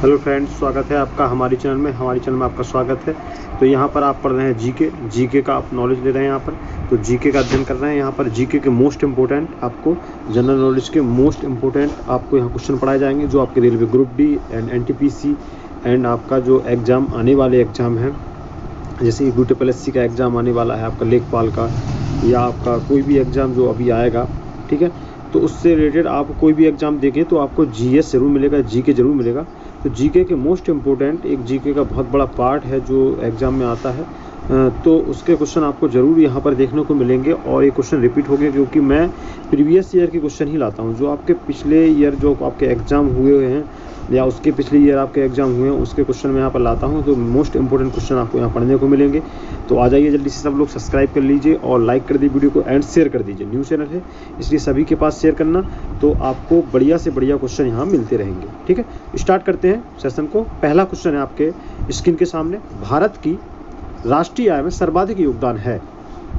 Hello friends, स्वागत है आपका हमारे चैनल में आपका स्वागत है। तो यहाँ पर आप पढ़ रहे हैं जीके का आप नॉलेज ले रहे हैं। यहाँ पर तो जीके का अध्ययन कर रहे हैं। यहाँ पर जीके के मोस्ट इम्पोर्टेंट आपको जनरल नॉलेज के मोस्ट इम्पोर्टेंट आपको यहाँ क्वेश्चन पढ़ाए जाएंगे, जो आपके railway group D and NTPC and आपका जो एग्ज़ाम आने वाले एग्ज़ाम हैं, जैसे यूटीपीएससी का एग्ज़ाम आने वाला है, आपका लेखपाल का या आपका कोई भी एग्ज़ाम जो अभी आएगा, ठीक है। तो उससे रिलेटेड आप कोई भी एग्ज़ाम देखें तो आपको जीएस ज़रूर मिलेगा, जीके ज़रूर मिलेगा। तो जीके के मोस्ट इम्पोर्टेंट एक जीके का बहुत बड़ा पार्ट है जो एग्ज़ाम में आता है, तो उसके क्वेश्चन आपको ज़रूर यहाँ पर देखने को मिलेंगे और ये क्वेश्चन रिपीट हो गए, क्योंकि मैं प्रीवियस ईयर के क्वेश्चन ही लाता हूँ। जो आपके पिछले ईयर जो आपके एग्ज़ाम हुए हैं या उसके पिछले ईयर आपके एग्ज़ाम हुए हैं, उसके क्वेश्चन मैं यहाँ पर लाता हूँ। तो मोस्ट इंपॉर्टेंट क्वेश्चन आपको यहाँ पढ़ने को मिलेंगे। तो आ जाइए जल्दी से सब लोग सब्सक्राइब कर लीजिए और लाइक कर दीजिए वीडियो को एंड शेयर कर दीजिए। न्यू चैनल है इसलिए सभी के पास शेयर करना, तो आपको बढ़िया से बढ़िया क्वेश्चन यहाँ मिलते रहेंगे। ठीक है, स्टार्ट करते हैं सेशन को। पहला क्वेश्चन है आपके स्क्रीन के सामने, भारत की राष्ट्रीय आय में सर्वाधिक योगदान है।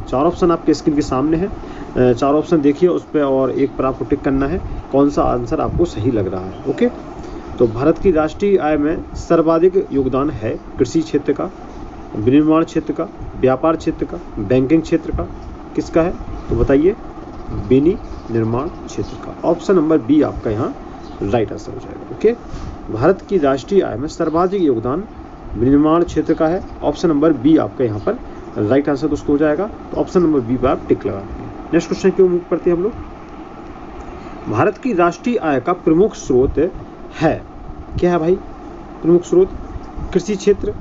चार ऑप्शन आपके स्क्रीन के सामने है, चार ऑप्शन देखिए उस पर और एक पर आपको टिक करना है कौन सा आंसर आपको सही लग रहा है। ओके, तो भारत की राष्ट्रीय आय में सर्वाधिक योगदान है कृषि क्षेत्र का, विनिर्माण क्षेत्र का, व्यापार क्षेत्र का, बैंकिंग क्षेत्र का, किसका है तो बताइए, विनिर्माण क्षेत्र का। ऑप्शन नंबर बी आपका यहाँ राइट आंसर हो जाएगा। ओके, भारत की राष्ट्रीय आय में सर्वाधिक योगदान विनिर्माण क्षेत्र का है। ऑप्शन नंबर बी आपका यहाँ पर राइट आंसर दोस्तों हो जाएगा। तो ऑप्शन नंबर बी पर आप टिक लगा देंगे। नेक्स्ट क्वेश्चन की उम्मीद करते हैं हम लोग। भारत की राष्ट्रीय आय का प्रमुख स्रोत है, क्या है भाई प्रमुख स्रोत? कृषि क्षेत्र,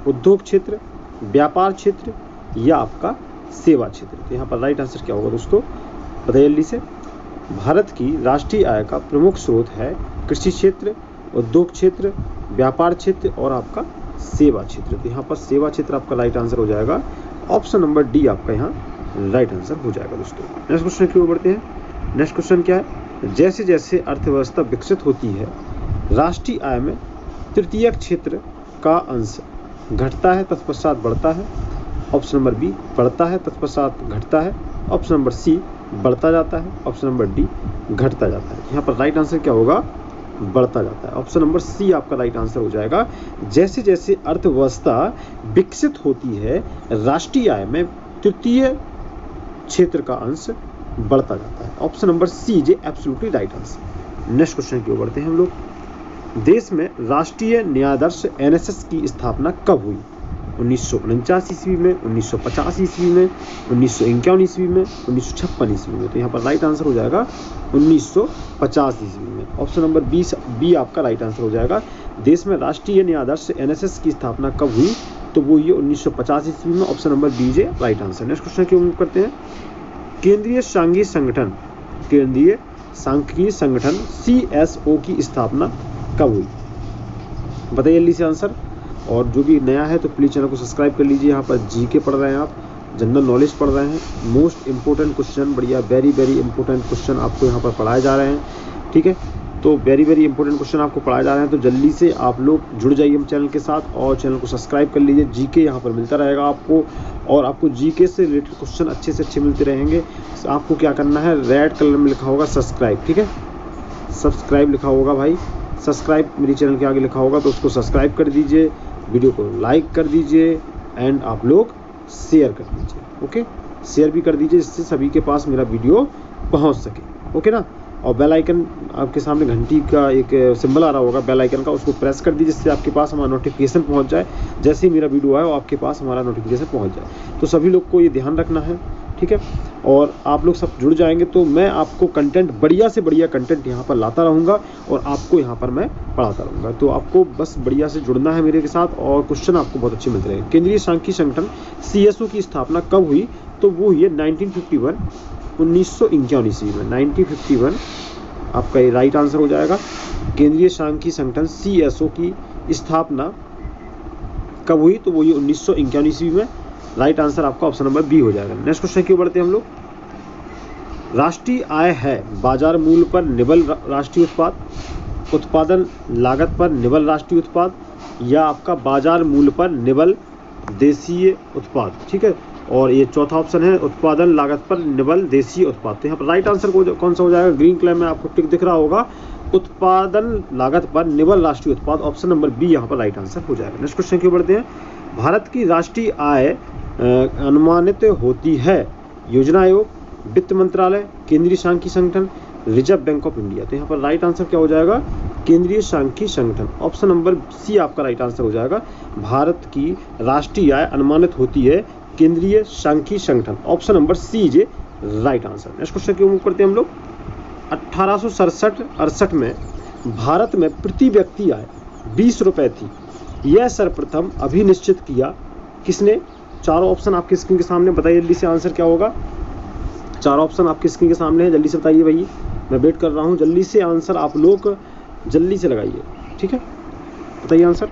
उद्योग क्षेत्र, व्यापार क्षेत्र या आपका सेवा क्षेत्र। तो यहाँ पर राइट आंसर क्या होगा दोस्तों, बताइए जल्दी से। भारत की राष्ट्रीय आय का प्रमुख स्रोत है कृषि क्षेत्र, उद्योग क्षेत्र, व्यापार क्षेत्र और आपका सेवा क्षेत्र। तो यहाँ पर सेवा क्षेत्र आपका राइट आंसर हो जाएगा। ऑप्शन नंबर डी आपका यहाँ राइट आंसर हो जाएगा दोस्तों। नेक्स्ट क्वेश्चन की ओर बढ़ते हैं। नेक्स्ट क्वेश्चन क्या है, जैसे जैसे अर्थव्यवस्था विकसित होती है, राष्ट्रीय आय में तृतीयक क्षेत्र का अंश घटता है तत्पश्चात बढ़ता है। ऑप्शन नंबर बी बढ़ता है तत्पश्चात घटता है। ऑप्शन नंबर सी बढ़ता जाता है। ऑप्शन नंबर डी घटता जाता है। यहाँ पर राइट आंसर क्या होगा, बढ़ता जाता है। ऑप्शन नंबर सी आपका राइट आंसर हो जाएगा। जैसे जैसे अर्थव्यवस्था विकसित होती है, राष्ट्रीय आय में तृतीय क्षेत्र का अंश बढ़ता जाता है। ऑप्शन नंबर सी जे absolutely right answer. Next question की ओर बढ़ते हैं हम लोग। देश में राष्ट्रीय न्यायाधीश एनएसएस की स्थापना कब हुई? 1949 ईस्वी में, 1950 ईस्वी में, 1951 ईस्वी में, 1956 ईस्वी में। तो यहाँ पर राइट आंसर हो जाएगा 1950 ईस्वी में। ऑप्शन नंबर बी आपका राइट आंसर हो जाएगा। देश में राष्ट्रीय न्यायाधीश एनएसएस की स्थापना कब हुई? तो वो ये 1950 ईस्वी में। Option number B is right answer. Next question की उम्मीद करते हैं। केंद्रीय सांख्यिकी संगठन CSO की स्थापना कब हुई? बताइए जल्दी से आंसर। और जो भी नया है तो प्लीज़ चैनल को सब्सक्राइब कर लीजिए। यहाँ पर जीके पढ़ रहे हैं आप, जनरल नॉलेज पढ़ रहे हैं, मोस्ट इंपॉर्टेंट क्वेश्चन, बढ़िया वेरी वेरी इंपॉर्टेंट क्वेश्चन आपको यहाँ पर पढ़ाए जा रहे हैं। ठीक है, तो वेरी वेरी इंपॉर्टेंट क्वेश्चन आपको पढ़ाए जा रहे हैं। तो जल्दी से आप लोग जुड़ जाइए हम चैनल के साथ और चैनल को सब्सक्राइब कर लीजिए। जीके यहाँ पर मिलता रहेगा आपको और आपको जीके से रिलेटेड क्वेश्चन अच्छे से अच्छे मिलते रहेंगे। आपको क्या करना है, रेड कलर में लिखा होगा सब्सक्राइब, ठीक है, सब्सक्राइब लिखा होगा भाई, सब्सक्राइब मेरे चैनल के आगे लिखा होगा तो उसको सब्सक्राइब कर दीजिए, वीडियो को लाइक कर दीजिए एंड आप लोग शेयर कर दीजिए। ओके, शेयर भी कर दीजिए जिससे सभी के पास मेरा वीडियो पहुंच सके। ओके ना, और बेल आइकन आपके सामने घंटी का एक सिंबल आ रहा होगा बेल आइकन का, उसको प्रेस कर दीजिए जिससे आपके पास हमारा नोटिफिकेशन पहुंच जाए। जैसे ही मेरा वीडियो आए वो आपके पास हमारा नोटिफिकेशन पहुंच जाए। तो सभी लोग को ये ध्यान रखना है, ठीक है। और आप लोग सब जुड़ जाएंगे तो मैं आपको कंटेंट बढ़िया से बढ़िया कंटेंट यहाँ पर लाता रहूँगा और आपको यहाँ पर मैं पढ़ाता रहूँगा। तो आपको बस बढ़िया से जुड़ना है मेरे के साथ और क्वेश्चन आपको बहुत अच्छे मिलते रहेंगे। केंद्रीय सांख्यिकी संगठन CSO की स्थापना कब हुई? तो वो हुई है 1951 ईस्वी में। 1951 आपका ये राइट आंसर हो जाएगा। केंद्रीय सांख्यिकी संगठन CSO की स्थापना कब हुई? तो वो ये 1951 ईस्वी में। राइट आंसर आपका ऑप्शन नंबर बी हो जाएगा। नेक्स्ट क्वेश्चन की ओर बढ़ते हैं हम लोग। राष्ट्रीय आय है बाजार मूल्य पर निवल राष्ट्रीय उत्पाद, उत्पादन लागत पर निवल राष्ट्रीय उत्पाद या आपका बाजार मूल्य पर निवल देशीय उत्पाद, ठीक है। और ये चौथा ऑप्शन है उत्पादन लागत पर निवल देशीय उत्पाद। तो यहाँ पर राइट आंसर कौन सा हो जाएगा? ग्रीन कलर में आपको टिक दिख रहा होगा उत्पादन लागत पर निवल राष्ट्रीय उत्पाद, ऑप्शन नंबर बी यहाँ पर राइट आंसर हो जाएगा। नेक्स्ट क्वेश्चन की ओर बढ़ते हैं। भारत की राष्ट्रीय आय अनुमानित होती है, योजना आयोग, वित्त मंत्रालय, केंद्रीय सांख्यिकी संगठन, रिजर्व बैंक ऑफ इंडिया। तो यहाँ पर राइट आंसर क्या हो जाएगा, केंद्रीय सांख्यिकी संगठन, ऑप्शन नंबर सी आपका राइट आंसर हो जाएगा। भारत की राष्ट्रीय आय अनुमानित होती है केंद्रीय सांख्यिकी संगठन, option number C is right answer. Next question की ओर करते हैं हम लोग। 1867-68 में भारत में प्रति व्यक्ति आय 20 रुपए थी, यह सर्वप्रथम अभी निश्चित किया किसने? चारों ऑप्शन आपकी स्क्रीन के सामने, बताइए जल्दी से आंसर क्या होगा। चारों ऑप्शन आपकी स्क्रीन के सामने है, जल्दी से बताइए भाई, मैं वेट कर रहा हूँ, जल्दी से आंसर आप लोग जल्दी से लगाइए, ठीक है, बताइए आंसर।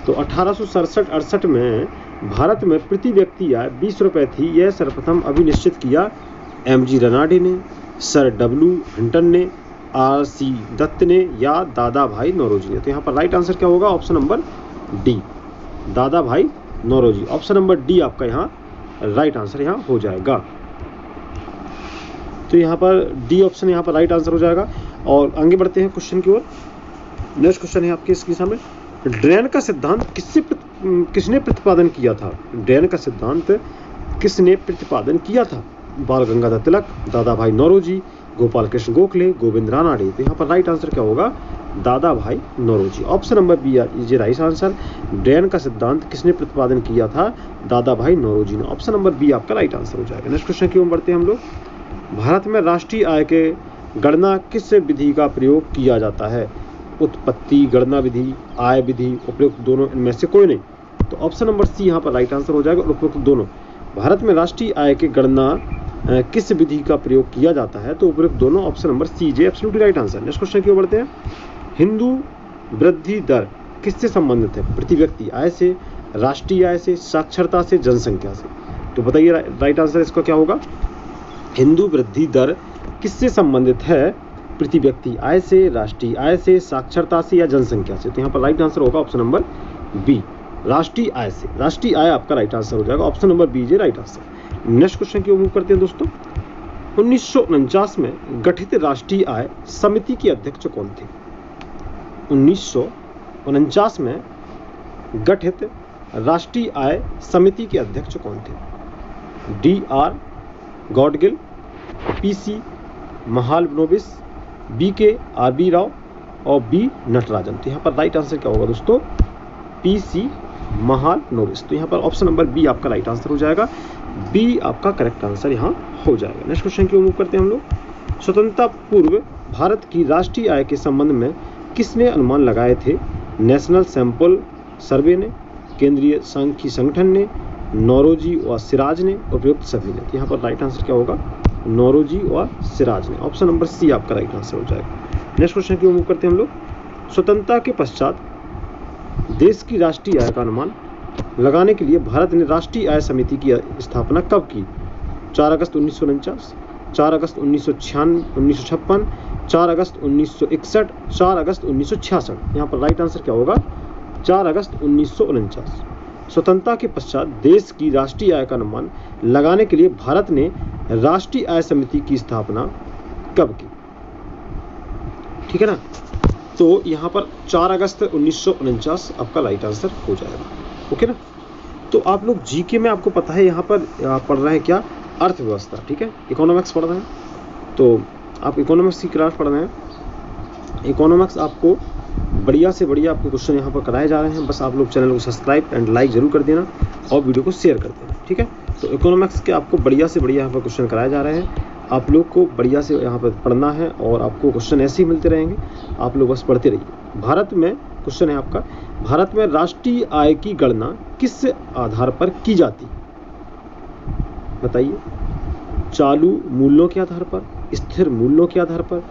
तो 1867-68 में भारत में प्रति व्यक्ति आय 20 रुपए थी, यह सर्वप्रथम अभी निश्चित किया एम.जी. रनाडे ने, सर डब्ल्यू हिंटन ने, आर.सी. दत्त ने या दादा भाई नौरोजी ने। तो यहाँ पर राइट आंसर क्या होगा, ऑप्शन नंबर डी, दादा भाई नौरोजी, ऑप्शन नंबर डी आपका यहाँ राइट आंसर यहाँ हो जाएगा। तो यहाँ पर डी ऑप्शन यहाँ पर राइट आंसर हो जाएगा। और आगे बढ़ते हैं क्वेश्चन की ओर। नेक्स्ट क्वेश्चन है आपके इसके सामने, ड्रेन का सिद्धांत किसने प्रतिपादन किया था? ड्रेन का सिद्धांत किसने प्रतिपादन किया था? बाल गंगाधर तिलक, दादा भाई नौरोजी, गोपाल कृष्ण गोखले, गोविंद रानाडे। तो यहाँ पर राइट आंसर क्या होगा, Dadabhai Naoroji, option number B is right answer. Drain का सिद्धांत किसने प्रतिपादन किया था? दादा भाई नौरोजी ने, ऑप्शन नंबर बी आपका राइट आंसर हो जाएगा। नेक्स्ट क्वेश्चन की ओर बढ़ते हैं हम लोग। भारत में राष्ट्रीय आय के गणना किस विधि का प्रयोग किया जाता है? उत्पत्ति गणना विधि, आय विधि, उपयुक्त दोनों, इनमें से कोई नहीं। तो ऑप्शन नंबर सी यहाँ पर राइट आंसर हो जाएगा, उपयुक्त दोनों। भारत में राष्ट्रीय आय की गणना किस विधि का प्रयोग किया जाता है? तो उपयुक्त दोनों, ऑप्शन नंबर सी जे absolutely right answer. Next question की ओर बढ़ते हैं। हिंदू वृद्धि दर किससे संबंधित है? प्रति व्यक्ति आय से, राष्ट्रीय आय से, साक्षरता से, जनसंख्या से। तो बताइए राइट आंसर इसका क्या होगा। हिंदू वृद्धि दर किससे संबंधित है? प्रति व्यक्ति आय से, राष्ट्रीय आय से, साक्षरता से या जनसंख्या से। तो यहाँ पर राइट आंसर होगा ऑप्शन नंबर बी, राष्ट्रीय आय से। राष्ट्रीय आय आपका राइट आंसर हो जाएगा, option number B is right answer. Next question की ओर मूव करते हैं दोस्तों। 1949 में गठित राष्ट्रीय आय समिति के अध्यक्ष कौन थे? 1949 में गठित राष्ट्रीय आय समिति के अध्यक्ष कौन थे? D R Gadgil, PC Mahalanobis, B K R B Rao और बी नटराजन। तो यहाँ पर राइट आंसर क्या होगा दोस्तों? पीसी महालनोबिस। तो यहाँ पर ऑप्शन नंबर बी आपका राइट आंसर हो जाएगा, बी आपका करेक्ट आंसर यहाँ हो जाएगा। नेक्स्ट क्वेश्चन की ओर मूव करते हैं हम लोग। स्वतंत्रता पूर्व भारत की राष्ट्रीय आय के संबंध में किसने अनुमान लगाए थे? नेशनल सैंपल सर्वे ने, केंद्रीय सांख्यिकी संगठन ने, नौरोजी और सिराज ने, उपयुक्त सभी ने। तो यहाँ पर राइट आंसर क्या होगा? नौरोजी और सिराज ने, ऑप्शन नंबर सी आपका राइट आंसर हो जाएगा। नेक्स्ट क्वेश्चन की ओर मूव करते हैं हम लोग। स्वतंत्रता के पश्चात देश की राष्ट्रीय आय का अनुमान लगाने के लिए भारत ने राष्ट्रीय आय समिति की स्थापना कब की? 4 अगस्त 1949, 4 अगस्त 1956, 4 अगस्त 1961, 4 अगस्त 1966। यहाँ पर राइट आंसर क्या होगा? 4 अगस्त 1949। स्वतंत्रता के पश्चात देश की राष्ट्रीय आय का अनुमान लगाने के लिए भारत ने राष्ट्रीय आय समिति की स्थापना कब की? ठीक है ना। तो यहाँ पर 4 अगस्त 1949 आपका राइट आंसर हो जाएगा। ओके ना। तो आप लोग जीके में आपको पता है यहाँ पर पढ़ रहे हैं क्या? अर्थव्यवस्था, ठीक है, इकोनॉमिक्स पढ़ रहे हैं। तो आप इकोनॉमिक्स की क्लास पढ़ रहे हैं। इकोनॉमिक्स आपको बढ़िया से बढ़िया आपके क्वेश्चन यहाँ पर कराए जा रहे हैं। बस आप लोग चैनल को सब्सक्राइब एंड लाइक जरूर कर देना और वीडियो को शेयर कर देना, ठीक है। तो इकोनॉमिक्स के आपको बढ़िया से बढ़िया यहाँ पर क्वेश्चन कराए जा रहे हैं। आप लोग को बढ़िया से यहाँ पर पढ़ना है और आपको क्वेश्चन ऐसे ही मिलते रहेंगे, आप लोग बस पढ़ते रहिए। भारत में क्वेश्चन है आपका, भारत में राष्ट्रीय आय की गणना किस आधार पर की जाती? बताइए। चालू मूल्यों के आधार पर, स्थिर मूल्यों के आधार पर,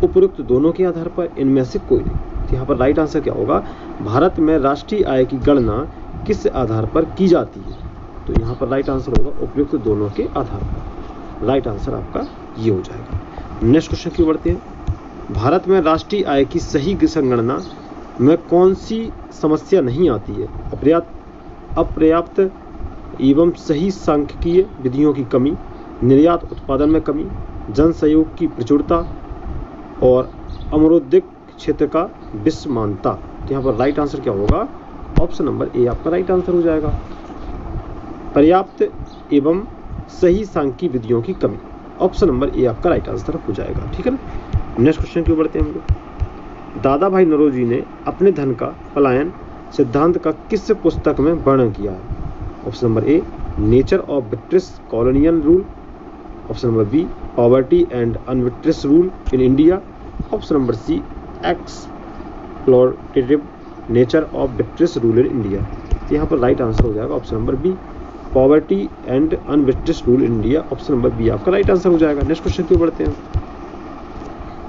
उपयुक्त दोनों के आधार पर, इनमें से कोई नहीं। तो यहाँ पर राइट आंसर क्या होगा? भारत में राष्ट्रीय आय की गणना किस आधार पर की जाती है? तो यहाँ पर राइट आंसर होगा उपयुक्त दोनों के आधार पर। राइट आंसर आपका ये हो जाएगा। नेक्स्ट क्वेश्चन की बढ़ते हैं। भारत में राष्ट्रीय आय की सही संगणना में कौन सी समस्या नहीं आती है? अपर्याप्त एवं सही सांख्यिकीय विधियों की कमी, निर्यात उत्पादन में कमी, जन सहयोग की प्रचुरता और अमरोद्योग क्षेत्र का विश्व मान्यता। तो यहाँ पर राइट आंसर क्या होगा? ऑप्शन नंबर ए आपका राइट आंसर हो जाएगा। पर्याप्त एवं सही सांख्यिकी विधियों की कमी, ऑप्शन नंबर ए आपका राइट आंसर हो जाएगा। ठीक है ना। नेक्स्ट क्वेश्चन की ओर बढ़ते हैं हम लोग। दादा भाई नौरोजी ने अपने धन का पलायन सिद्धांत का किस पुस्तक में वर्णन किया है? Option number A nature of British colonial rule, option number B poverty and unBritish rule in India, option number C exploitative nature of British rule in India. यहाँ पर राइट आंसर हो जाएगा option number B poverty and unBritish rule in India, option number B आपका right answer हो जाएगा। Next question की बढ़ते हैं।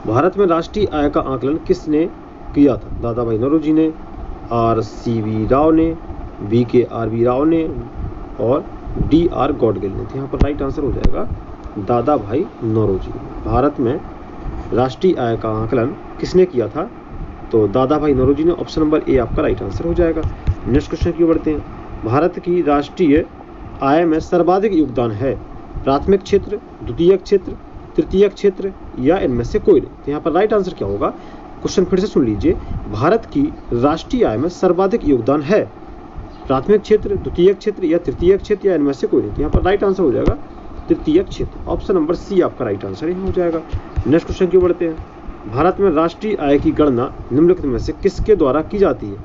भारत में राष्ट्रीय आय का आकलन किसने किया था? दादा भाई नौरोजी ने, RCV राव ने, BKRV राव ने और DR गॉडगिल ने। तो यहाँ पर राइट आंसर हो जाएगा दादा भाई नौरोजी। भारत में राष्ट्रीय आय का आकलन किसने किया था? तो दादा भाई नौरोजी ने, ऑप्शन नंबर ए आपका राइट आंसर हो जाएगा। नेक्स्ट क्वेश्चन की बढ़ते हैं। भारत की राष्ट्रीय आय में सर्वाधिक योगदान है प्राथमिक क्षेत्र, द्वितीयक क्षेत्र, तृतीयक क्षेत्र या इनमें से कोई नहीं। तो यहाँ पर राइट आंसर क्या होगा? क्वेश्चन फिर से सुन लीजिए। भारत की राष्ट्रीय आय में सर्वाधिक योगदान है प्राथमिक क्षेत्र, द्वितीयक क्षेत्र या तृतीयक क्षेत्र या इनमें से कोई नहीं। तो यहाँ पर राइट आंसर हो जाएगा तृतीयक क्षेत्र, ऑप्शन नंबर सी आपका राइट आंसर यहाँ हो जाएगा। नेक्स्ट क्वेश्चन की बढ़ते हैं। भारत में राष्ट्रीय आय की गणना निम्नलिखित में से किसके द्वारा की जाती है?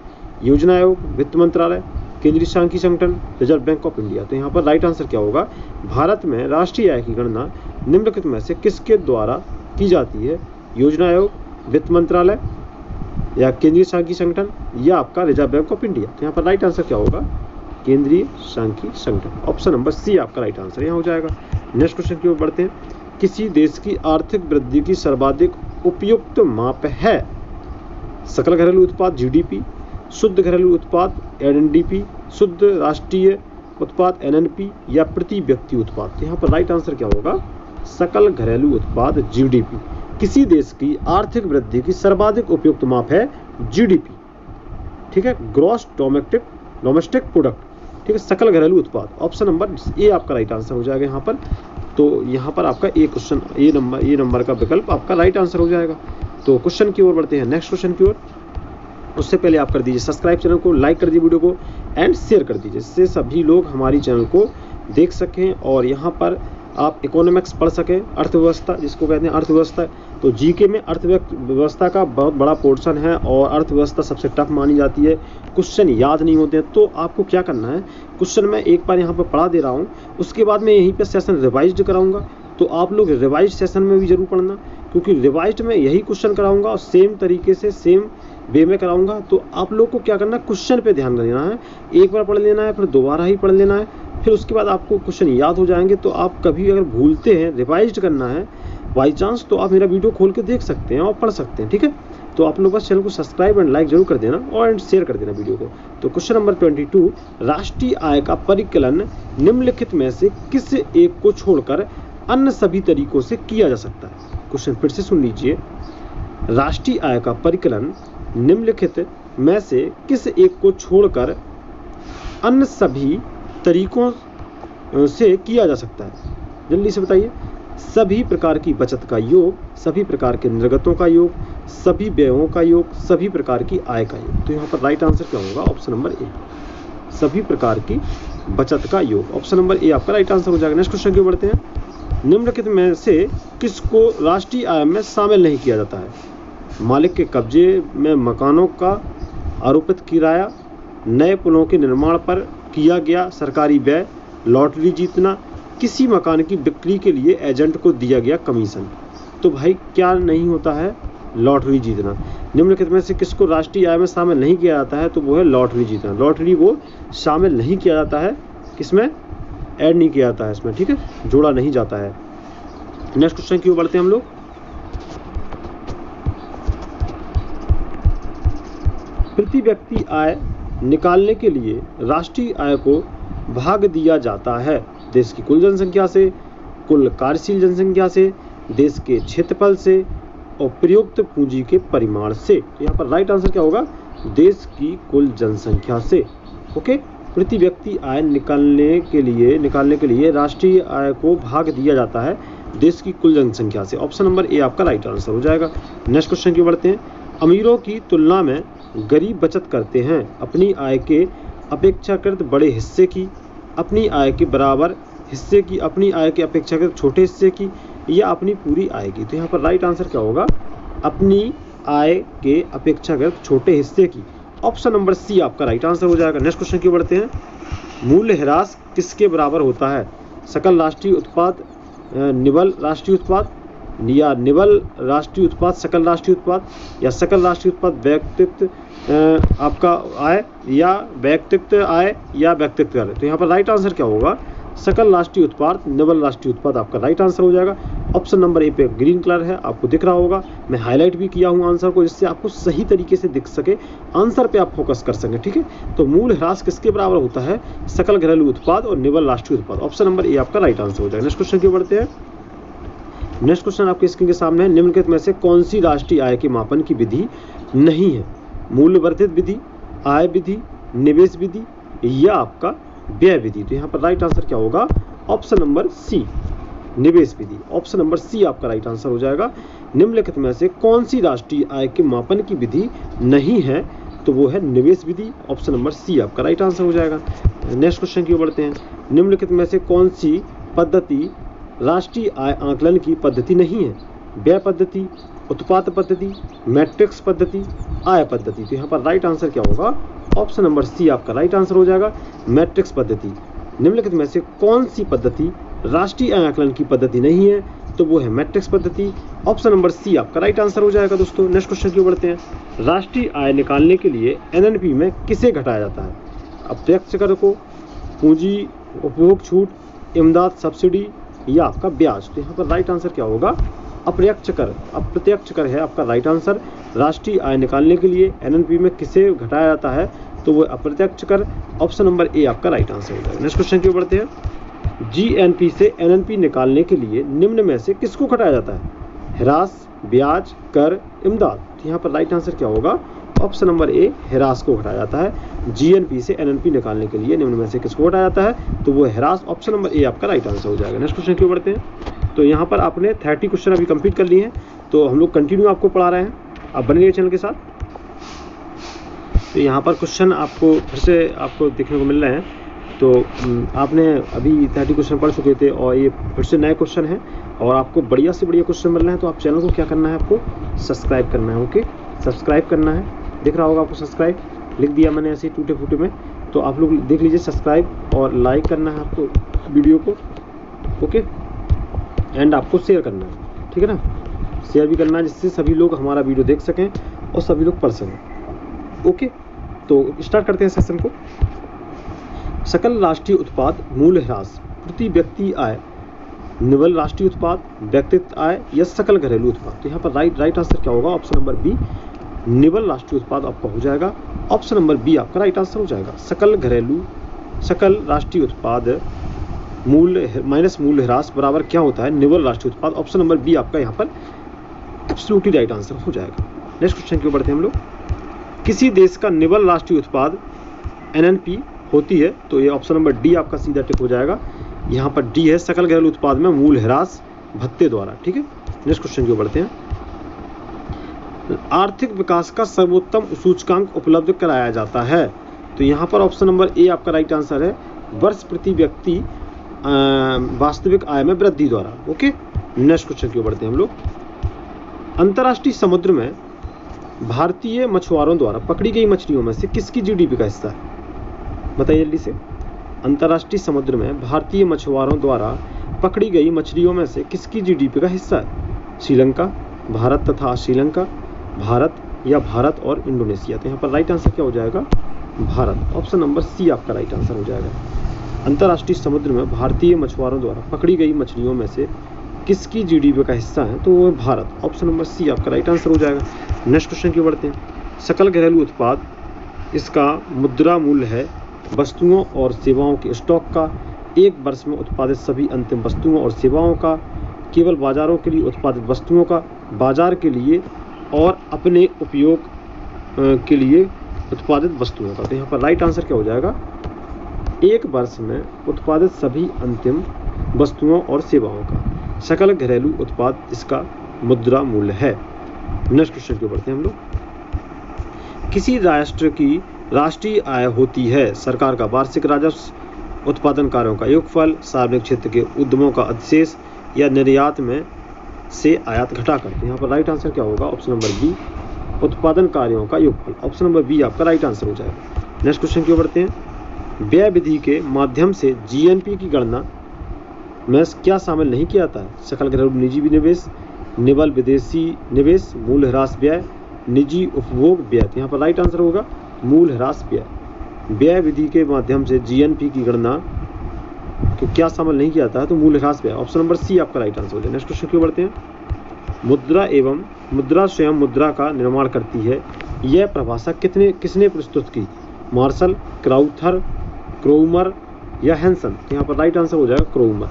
योजना आयोग, वित्त मंत्रालय, केंद्रीय सांख्यिकी संगठन, रिजर्व बैंक ऑफ इंडिया। तो यहाँ पर राइट आंसर क्या होगा? भारत में राष्ट्रीय आय की गणना निम्नलिखित में से किसके द्वारा की जाती है? योजना आयोग, वित्त मंत्रालय या केंद्रीय सांख्यिकी संगठन या आपका रिजर्व बैंक ऑफ इंडिया। तो यहाँ पर राइट आंसर क्या होगा? केंद्रीय सांख्यिकी संगठन, ऑप्शन नंबर सी आपका राइट आंसर यहाँ हो जाएगा। नेक्स्ट क्वेश्चन की ओर बढ़ते हैं। किसी देश की आर्थिक वृद्धि की सर्वाधिक उपयुक्त माप है? सकल घरेलू उत्पाद GDP, शुद्ध घरेलू उत्पाद NNDP, शुद्ध राष्ट्रीय उत्पाद NNP या प्रति व्यक्ति उत्पाद। तो यहाँ पर राइट आंसर क्या होगा? सकल घरेलू उत्पाद GDP। किसी देश की आर्थिक वृद्धि की सर्वाधिक उपयुक्त माप है GDP। ठीक है, ग्रॉस डोमेस्टिक प्रोडक्ट। ठीक है, सकल घरेलू उत्पाद, ऑप्शन नंबर ए आपका राइट आंसर हो जाएगा यहाँ पर। तो यहाँ पर आपका ए क्वेश्चन ए नंबर का विकल्प आपका राइट आंसर हो जाएगा। तो क्वेश्चन की ओर बढ़ते हैं, नेक्स्ट क्वेश्चन की ओर। उससे पहले आप कर दीजिए सब्सक्राइब चैनल को, लाइक कर दीजिए वीडियो को एंड शेयर कर दीजिए, जिससे सभी लोग हमारी चैनल को देख सकें और यहाँ पर आप इकोनॉमिक्स पढ़ सकें, अर्थव्यवस्था जिसको कहते हैं अर्थव्यवस्था। तो जीके में अर्थव्यवस्था का बहुत बड़ा पोर्शन है और अर्थव्यवस्था सबसे टफ मानी जाती है, क्वेश्चन याद नहीं होते हैं। तो आपको क्या करना है, क्वेश्चन मैं एक बार यहाँ पर पढ़ा दे रहा हूँ, उसके बाद मैं यहीं पर सेशन रिवाइज कराऊंगा। तो आप लोग रिवाइज सेशन में भी जरूर पढ़ना, क्योंकि रिवाइज में यही क्वेश्चन कराऊंगा और सेम तरीके से सेम वे में कराऊंगा। तो आप लोग को क्या करना है, क्वेश्चन पे ध्यान देना है, एक बार पढ़ लेना है, फिर दोबारा ही पढ़ लेना है, फिर उसके बाद आपको क्वेश्चन याद हो जाएंगे। तो आप कभी अगर भूलते हैं, रिवाइज करना है बाई चांस, तो आप मेरा वीडियो खोल के देख सकते हैं और पढ़ सकते हैं। ठीक है, तो आप लोग बस चैनल को सब्सक्राइब एंड लाइक जरूर कर देना और शेयर कर देना वीडियो को। तो क्वेश्चन नंबर 22, राष्ट्रीय आय का परिकलन निम्नलिखित में से किस एक को छोड़कर अन्य सभी तरीकों से किया जा सकता है? क्वेश्चन फिर से सुन लीजिए। राष्ट्रीय आय का परिकलन निम्नलिखित में से किस एक को छोड़कर अन्य सभी तरीकों से किया जा सकता है? जल्दी से बताइए। सभी प्रकार की बचत का योग, सभी प्रकार के निर्गतों का योग, सभी व्ययों का योग, सभी प्रकार की आय का योग। तो यहाँ पर राइट आंसर क्या होगा? ऑप्शन नंबर ए, सभी प्रकार की बचत का योग, ऑप्शन नंबर ए आपका राइट आंसर हो जाएगा। नेक्स्ट क्वेश्चन की ओर बढ़ते हैं। निम्नलिखित में से किसको राष्ट्रीय आय में शामिल नहीं किया जाता है? मालिक के कब्जे में मकानों का आरोपित किराया, नए पुलों के निर्माण पर किया गया सरकारी व्यय, लॉटरी जीतना, किसी मकान की बिक्री के लिए एजेंट को दिया गया कमीशन। तो भाई क्या नहीं होता है? लॉटरी जीतना। निम्नलिखित में से किसको राष्ट्रीय आय में शामिल नहीं किया जाता है? तो वो है लॉटरी जीतना। लॉटरी वो शामिल नहीं किया जाता है, किसमें ऐड नहीं किया जाता है इसमें। ठीक है, जोड़ा नहीं जाता है। नेक्स्ट क्वेश्चन की ओर बढ़ते हैं हम लोग। प्रति व्यक्ति आय निकालने के लिए राष्ट्रीय आय को भाग दिया जाता है देश की कुल जनसंख्या से, कुल कार्यशील जनसंख्या से, देश के क्षेत्रफल से और प्रयुक्त पूंजी के परिमाण से। तो यहाँ पर राइट आंसर क्या होगा? देश की कुल जनसंख्या से। ओके, प्रति व्यक्ति आय निकालने के लिए राष्ट्रीय आय को भाग दिया जाता है देश की कुल जनसंख्या से। ऑप्शन नंबर ए आपका राइट आंसर हो जाएगा। नेक्स्ट क्वेश्चन की बढ़ते हैं। अमीरों की तुलना में गरीब बचत करते हैं अपनी आय के अपेक्षाकृत बड़े हिस्से की, अपनी आय के बराबर हिस्से की, अपनी आय के अपेक्षाकृत छोटे हिस्से की, या अपनी पूरी आय की। तो यहाँ पर राइट आंसर क्या होगा? अपनी आय के अपेक्षाकृत छोटे हिस्से की। ऑप्शन नंबर सी आपका राइट आंसर हो जाएगा। नेक्स्ट क्वेश्चन की बढ़ते हैं। मूल्य ह्रास किसके बराबर होता है? सकल राष्ट्रीय उत्पाद, निवल राष्ट्रीय उत्पाद, या निवल राष्ट्रीय उत्पाद सकल राष्ट्रीय उत्पाद, या सकल राष्ट्रीय उत्पाद व्यक्तित्व आपका आय, या व्यक्तित्व आय, या व्यक्तित्व कर। तो यहाँ पर राइट आंसर क्या होगा? सकल राष्ट्रीय उत्पाद, निवल राष्ट्रीय उत्पाद आपका राइट आंसर हो जाएगा। ऑप्शन नंबर ए पे ग्रीन कलर है, आपको दिख रहा होगा। मैं हाईलाइट भी किया हूँ आंसर को, जिससे आपको सही तरीके से दिख सके, आंसर पे आप फोकस कर सकें। ठीक है, तो मूल्य ह्रास किसके बराबर होता है? सकल घरेलू उत्पाद और निवल राष्ट्रीय उत्पाद। ऑप्शन नंबर ए आपका राइट आंसर हो जाएगा। नेक्स्ट क्वेश्चन की बढ़ते हैं। नेक्स्ट क्वेश्चन आपके स्क्रीन के सामने है। निम्नलिखित में से कौन सी राष्ट्रीय आय के मापन की विधि नहीं है? मूल्य वर्धित विधि, आय विधि, निवेश विधि, या आपका व्यय विधि। तो यहाँ पर राइट आंसर क्या होगा? ऑप्शन नंबर सी, निवेश विधि। ऑप्शन नंबर सी आपका राइट आंसर हो जाएगा। निम्नलिखित में से कौन सी राष्ट्रीय आय के मापन की विधि नहीं है? तो वो है निवेश विधि। ऑप्शन नंबर सी आपका राइट आंसर हो जाएगा। नेक्स्ट क्वेश्चन की ओर बढ़ते हैं। निम्नलिखित में से कौन सी पद्धति राष्ट्रीय आय आकलन की पद्धति नहीं है? व्यय पद्धति, उत्पाद पद्धति, मैट्रिक्स पद्धति, आय पद्धति। तो यहाँ पर राइट आंसर क्या होगा? ऑप्शन नंबर सी आपका राइट आंसर हो जाएगा, मैट्रिक्स पद्धति। निम्नलिखित में से कौन सी पद्धति राष्ट्रीय आय आकलन की पद्धति नहीं है? तो वो है मैट्रिक्स पद्धति। ऑप्शन नंबर सी आपका राइट आंसर हो जाएगा दोस्तों। नेक्स्ट क्वेश्चन की ओर बढ़ते हैं। राष्ट्रीय आय निकालने के लिए एनएनपी में किसे घटाया जाता है? अप्रत्यक्ष कर को, पूंजी उपभोग छूट, इमदाद सब्सिडी, या आपका ब्याज। तो यहाँ पर राइट आंसर क्या होगा? अप्रत्यक्ष कर। अप्रत्यक्ष कर है आपका राइट आंसर। राष्ट्रीय आय निकालने के लिए एनएनपी में किसे घटाया जाता है? तो वो अप्रत्यक्ष कर। ऑप्शन नंबर ए आपका राइट आंसर हो जाएगा। नेक्स्ट क्वेश्चन की ओर बढ़ते हैं। जीएनपी से एनएनपी निकालने के लिए निम्न में से किसको घटाया जाता है? ह्रास, ब्याज, कर, इमदाद। तो यहाँ पर राइट आंसर क्या होगा? ऑप्शन नंबर ए, ह्रास को घटाया जाता है। जीएनपी से एनएनपी निकालने के लिए निम्न में से किसको घटाया जाता है? तो वो ह्रास। ऑप्शन नंबर ए आपका राइट आंसर हो जाएगा। नेक्स्ट क्वेश्चन की ओर बढ़ते हैं। तो यहाँ पर आपने 30 क्वेश्चन अभी कंप्लीट कर लिए हैं, तो हम लोग कंटिन्यू आपको पढ़ा रहे हैं, आप बने रहिए चैनल के साथ। तो यहाँ पर क्वेश्चन आपको फिर से आपको देखने को मिल रहे हैं। तो आपने अभी 30 क्वेश्चन पढ़ चुके थे और ये फिर से नए क्वेश्चन हैं और आपको बढ़िया से बढ़िया क्वेश्चन मिल रहे हैं। तो आप चैनल को क्या करना है? आपको सब्सक्राइब करना है। ओके, सब्सक्राइब करना है। दिख रहा होगा आपको सब्सक्राइब, लिख दिया मैंने ऐसे ही टूटे फूटे में। तो आप लोग देख लीजिए सब्सक्राइब, और लाइक करना है आपको वीडियो को। ओके, एंड आपको शेयर करना है, ठीक है ना? शेयर भी करना है, जिससे सभी लोग हमारा वीडियो देख सकें और सभी लोग पढ़ सकें। ओके, तो स्टार्ट करते हैं सेशन को। सकल राष्ट्रीय उत्पाद, मूल्य ह्रास, प्रति व्यक्ति आय, निवल राष्ट्रीय उत्पाद, व्यक्तित्व आय, या सकल घरेलू उत्पाद। तो यहाँ पर राइट आंसर क्या होगा? ऑप्शन नंबर बी, निवल राष्ट्रीय उत्पाद आपका हो जाएगा। ऑप्शन नंबर बी आपका राइट आंसर हो जाएगा। सकल राष्ट्रीय उत्पाद मूल्य माइनस मूल्य ह्रास बराबर क्या होता है? निवल राष्ट्रीय उत्पाद। ऑप्शन नंबर बी आपका यहाँ पर एब्सोल्युटली राइट आंसर हो जाएगा। नेक्स्ट क्वेश्चन की ओर बढ़ते हैं हम लोग। किसी देश का निवल राष्ट्रीय उत्पाद एनएनपी होती है? तो ये ऑप्शन नंबर डी आपका सीधा टिक हो जाएगा। यहाँ पर डी है, सकल घरेलू उत्पाद में मूल्य ह्रास भत्ते द्वारा। ठीक है, नेक्स्ट क्वेश्चन की ओर बढ़ते हैं। आर्थिक विकास का सर्वोत्तम सूचकांक उपलब्ध कराया जाता है? तो यहाँ पर ऑप्शन नंबर ए आपका राइट आंसर है, वर्ष प्रति व्यक्ति वास्तविक आय में वृद्धि द्वारा। ओके, नेक्स्ट क्वेश्चन की ओर बढ़ते हैं हम लोग। अंतर्राष्ट्रीय समुद्र में भारतीय मछुआरों द्वारा पकड़ी गई मछलियों में से किसकी जीडीपी का हिस्सा है? बताइए जल्दी से। अंतर्राष्ट्रीय समुद्र में भारतीय मछुआरों द्वारा पकड़ी गई मछलियों में से किसकी जीडीपी का हिस्सा है? श्रीलंका, भारत तथा श्रीलंका, भारत, या भारत और इंडोनेशिया। तो यहाँ पर राइट आंसर क्या हो जाएगा? भारत। ऑप्शन नंबर सी आपका राइट आंसर हो जाएगा। अंतर्राष्ट्रीय समुद्र में भारतीय मछुआरों द्वारा पकड़ी गई मछलियों में से किसकी जीडीपी का हिस्सा है? तो वो है भारत। ऑप्शन नंबर सी आपका राइट आंसर हो जाएगा। नेक्स्ट क्वेश्चन की बढ़ते हैं। सकल घरेलू उत्पाद, इसका मुद्रा मूल्य है वस्तुओं और सेवाओं के स्टॉक का, एक वर्ष में उत्पादित सभी अंतिम वस्तुओं और सेवाओं का, केवल बाजारों के लिए उत्पादित वस्तुओं का, बाजार के लिए और अपने उपयोग के लिए उत्पादित वस्तुओं का। तो यहाँ पर राइट आंसर क्या हो जाएगा? एक वर्ष में उत्पादित सभी अंतिम वस्तुओं और सेवाओं का। सकल घरेलू उत्पाद इसका मुद्रा मूल्य है। नेक्स्ट क्वेश्चन की ओर बढ़ते हैं हम लोग। किसी राष्ट्र की राष्ट्रीय आय होती है सरकार का वार्षिक राजस्व, उत्पादन कार्यों का योगफल, सार्वजनिक क्षेत्र के उद्यमों का अधिशेष या निर्यात में से आयात घटाकर। तो यहाँ पर राइट आंसर क्या होगा? ऑप्शन नंबर बी, उत्पादन कार्यों का योगफल। ऑप्शन नंबर बी आपका राइट आंसर हो जाएगा। नेक्स्ट क्वेश्चन की ओर बढ़ते हैं। व्यय विधि के माध्यम से जीएनपी की गणना में क्या शामिल नहीं किया जाता है? सकल घरेलू निजी निवेश, निवल विदेशी निवेश, मूल्य ह्रास व्यय, निजी उपभोग व्यय। तो यहाँ पर राइट आंसर होगा मूल्य ह्रास व्यय। व्यय विधि के माध्यम से जीएनपी की गणना तो क्या शामिल नहीं किया जाता है? तो मूल्य ह्रास व्यय। ऑप्शन नंबर सी आपका राइट आंसर हो जाए। नेक्स्ट क्वेश्चन की ओर बढ़ते हैं। मुद्रा एवं मुद्रा स्वयं मुद्रा का निर्माण करती है, यह परिभाषा किसने प्रस्तुत की? मार्शल, क्राउथर, क्रोमर या हैंसन। तो यहाँ पर राइट आंसर हो जाएगा क्रोमर।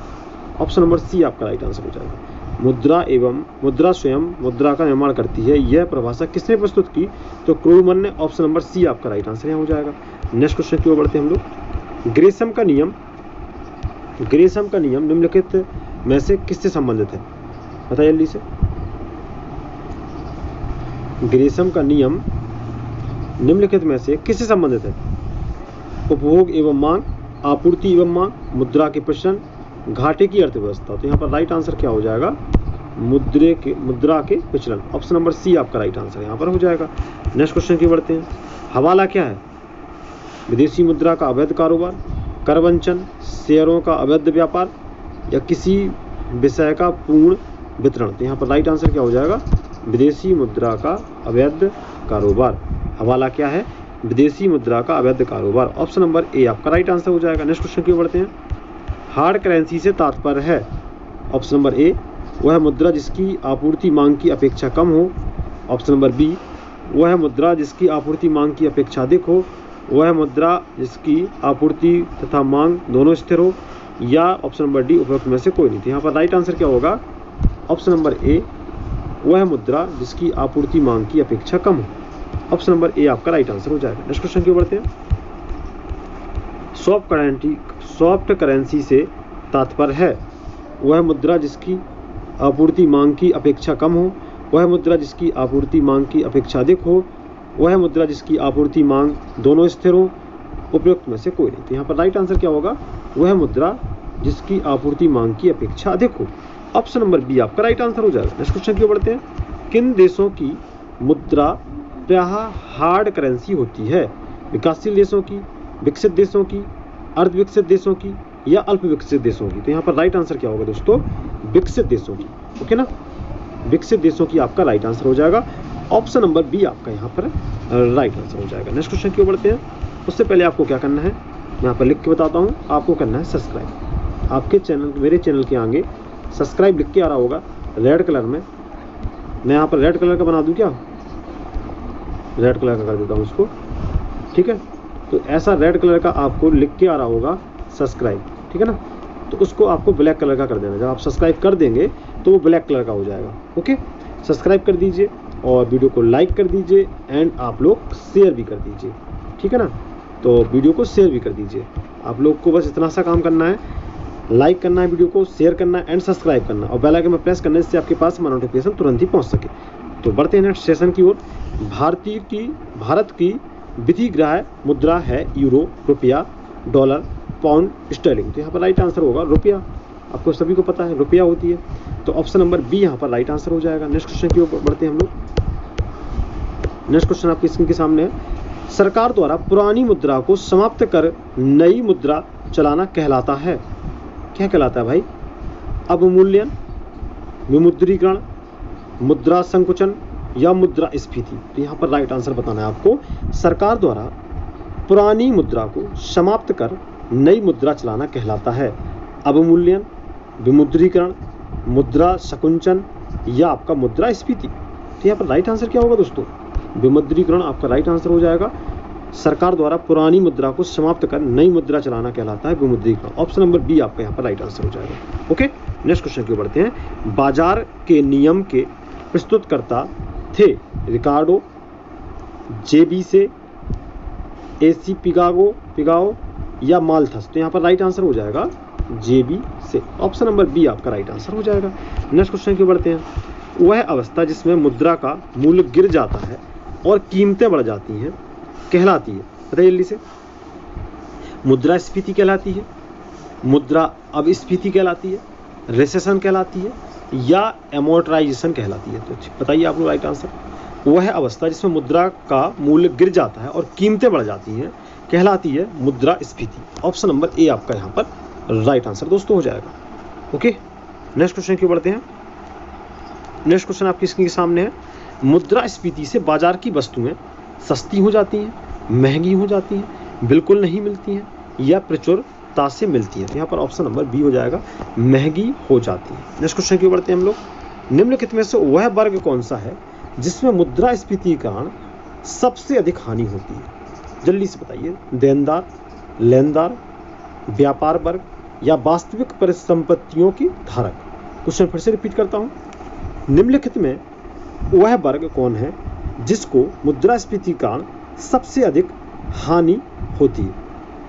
ऑप्शन नंबर सी आपका राइट आंसर हो जाएगा। मुद्रा एवं मुद्रा स्वयं मुद्रा का निर्माण करती है, यह परिभाषा किसने प्रस्तुत की? तो क्रोमर ने। ऑप्शन नंबर सी आपका राइट आंसर यहाँ हो जाएगा। नेक्स्ट क्वेश्चन की ओर बढ़ते हैं हम लोग। ग्रेशम का नियम निम्नलिखित में से किससे संबंधित है? बताइए जल्दी से। ग्रेशम का नियम निम्नलिखित में से किससे संबंधित है? उपभोग एवं मांग, आपूर्ति एवं मांग, मुद्रा के प्रचलन, घाटे की अर्थव्यवस्था। तो यहाँ पर राइट आंसर क्या हो जाएगा? मुद्रा के विचलन। ऑप्शन नंबर सी आपका राइट आंसर यहाँ पर हो जाएगा। नेक्स्ट क्वेश्चन की बढ़ते हैं। हवाला क्या है? विदेशी मुद्रा का अवैध कारोबार, करवंचन, शेयरों का अवैध व्यापार या किसी विषय का पूर्ण वितरण। तो यहाँ पर राइट आंसर क्या हो जाएगा? विदेशी मुद्रा का अवैध कारोबार। हवाला क्या है? विदेशी मुद्रा का अवैध कारोबार। ऑप्शन नंबर ए आपका राइट आंसर हो जाएगा। नेक्स्ट क्वेश्चन की ओर बढ़ते हैं। हार्ड करेंसी से तात्पर्य है? ऑप्शन नंबर ए, वह मुद्रा जिसकी आपूर्ति मांग की अपेक्षा कम हो। ऑप्शन नंबर बी, वह मुद्रा जिसकी आपूर्ति मांग की अपेक्षा अधिक हो। वह मुद्रा जिसकी आपूर्ति तथा मांग दोनों स्थिर हो। या ऑप्शन नंबर डी, उपरोक्त में से कोई नहीं। तो यहाँ पर राइट आंसर क्या होगा? ऑप्शन नंबर ए, वह मुद्रा जिसकी आपूर्ति मांग की अपेक्षा कम हो। ऑप्शन नंबर ए आपका राइट आंसर हो जाएगा। नेक्स्ट क्वेश्चन की ओर बढ़ते हैं। सॉफ्ट करेंसी से तात्पर्य है? वह मुद्रा जिसकी आपूर्ति मांग की अपेक्षा कम हो। वह मुद्रा जिसकी आपूर्ति मांग की अपेक्षा अधिक हो। वह मुद्रा जिसकी आपूर्ति मांग दोनों स्थिर हो। उपयुक्त में से कोई नहीं। तो यहाँ पर राइट आंसर क्या होगा? वह मुद्रा जिसकी आपूर्ति मांग की अपेक्षा अधिक हो। ऑप्शन नंबर बी आपका राइट आंसर हो जाएगा। नेक्स्ट क्वेश्चन की ओर बढ़ते हैं। किन देशों की मुद्रा प्रायः हार्ड करेंसी होती है? विकासशील देशों की, विकसित देशों की, अर्धविकसित देशों की या अल्प विकसित देशों की। तो यहाँ पर राइट आंसर क्या होगा दोस्तों? विकसित देशों की। ओके ना, विकसित देशों की आपका राइट आंसर हो जाएगा। ऑप्शन नंबर बी आपका यहाँ पर राइट आंसर हो जाएगा। नेक्स्ट क्वेश्चन की ओर बढ़ते हैं। उससे पहले आपको क्या करना है मैं यहाँ पर लिख के बताता हूँ। आपको करना है सब्सक्राइब। आपके चैनल, मेरे चैनल के आगे सब्सक्राइब लिख के आ रहा होगा रेड कलर में। मैं यहाँ पर रेड कलर का बना दूँ क्या? रेड कलर का कर देता हूँ उसको, ठीक है। तो ऐसा रेड कलर का आपको लिख के आ रहा होगा सब्सक्राइब, ठीक है ना। तो उसको आपको ब्लैक कलर का कर देना। जब आप सब्सक्राइब कर देंगे तो वो ब्लैक कलर का हो जाएगा। ओके, सब्सक्राइब कर दीजिए और वीडियो को लाइक कर दीजिए एंड आप लोग शेयर भी कर दीजिए, ठीक है ना। तो वीडियो को शेयर भी कर दीजिए। आप लोग को बस इतना सा काम करना है, लाइक करना है, वीडियो को शेयर करना है एंड सब्सक्राइब करना और बेल आइकन में प्रेस करना है, जिससे आपके पास हमारा नोटिफिकेशन तुरंत ही पहुंच सके। तो बढ़ते हैं नेक्स्ट सेशन की ओर। भारत की विधिग्राह्य मुद्रा है यूरो, रुपया, डॉलर, पाउंड स्टर्लिंग। तो यहाँ पर राइट आंसर होगा रुपया। आपको सभी को पता है रुपया होती है। तो ऑप्शन नंबर बी यहाँ पर राइट आंसर हो जाएगा। नेक्स्ट क्वेश्चन की ओर बढ़ते हैं हम लोग। नेक्स्ट क्वेश्चन आपकी स्क्रीन के सामने है। सरकार द्वारा पुरानी मुद्रा को समाप्त कर नई मुद्रा चलाना कहलाता है? क्या कहलाता है भाई? अवमूल्यन, विमुद्रीकरण, मुद्रा संकुचन या मुद्रा स्फीति। तो यहाँ पर राइट आंसर बताना है आपको। सरकार द्वारा पुरानी मुद्रा को समाप्त कर नई मुद्रा चलाना कहलाता है अवमूल्यन, विमुद्रीकरण, मुद्रा संकुचन या आपका मुद्रा स्फीति। तो यहाँ पर राइट आंसर क्या होगा दोस्तों? विमुद्रीकरण आपका राइट आंसर हो जाएगा। सरकार द्वारा पुरानी मुद्रा को समाप्त कर नई मुद्रा चलाना कहलाता है विमुद्रीकरण। ऑप्शन नंबर बी आपका यहाँ पर राइट आंसर हो जाएगा। ओके, नेक्स्ट क्वेश्चन की ओर बढ़ते हैं। बाजार के नियम के प्रस्तुतकर्ता थे रिकार्डो, जेबी से, एसी पिगाओ या माल्थस। तो यहाँ पर राइट आंसर हो जाएगा JB से। ऑप्शन नंबर बी आपका राइट आंसर हो जाएगा। नेक्स्ट क्वेश्चन की बढ़ते हैं। वह अवस्था जिसमें मुद्रा का मूल्य गिर जाता है और कीमतें बढ़ जाती हैं कहलाती है, बताइए जल्दी से। मुद्रास्फीति कहलाती है, मुद्रा अपस्फीति कहलाती है, रिसेशन कहलाती है, या एमोर्टाइजेशन कहलाती है? तो बताइए आप लोग राइट आंसर। वह अवस्था जिसमें मुद्रा का मूल्य गिर जाता है और कीमतें बढ़ जाती हैं कहलाती है मुद्रास्फीति। ऑप्शन नंबर ए आपका यहाँ पर राइट आंसर दोस्तों हो जाएगा। ओके, नेक्स्ट क्वेश्चन की बढ़ते हैं। नेक्स्ट क्वेश्चन आपकी स्क्रीन के सामने है। मुद्रास्फीति से बाजार की वस्तुएं सस्ती हो जाती हैं, महंगी हो जाती हैं, बिल्कुल नहीं मिलती हैं, या प्रचुरता से मिलती हैं? यहाँ पर ऑप्शन नंबर बी हो जाएगा, महंगी हो जाती है। नेक्स्ट क्वेश्चन की बढ़ते हैं हम लोग। निम्नलिखित में से वह वर्ग कौन सा है जिसमें मुद्रास्फीति के कारण सबसे अधिक हानि होती है? जल्दी से बताइए। देनदार, लेनदार, व्यापार वर्ग, या वास्तविक परिसंपत्तियों की धारक? क्वेश्चन फिर से रिपीट करता हूं। निम्नलिखित में वह वर्ग कौन है जिसको मुद्रास्फीति के कारण सबसे अधिक हानि होती है?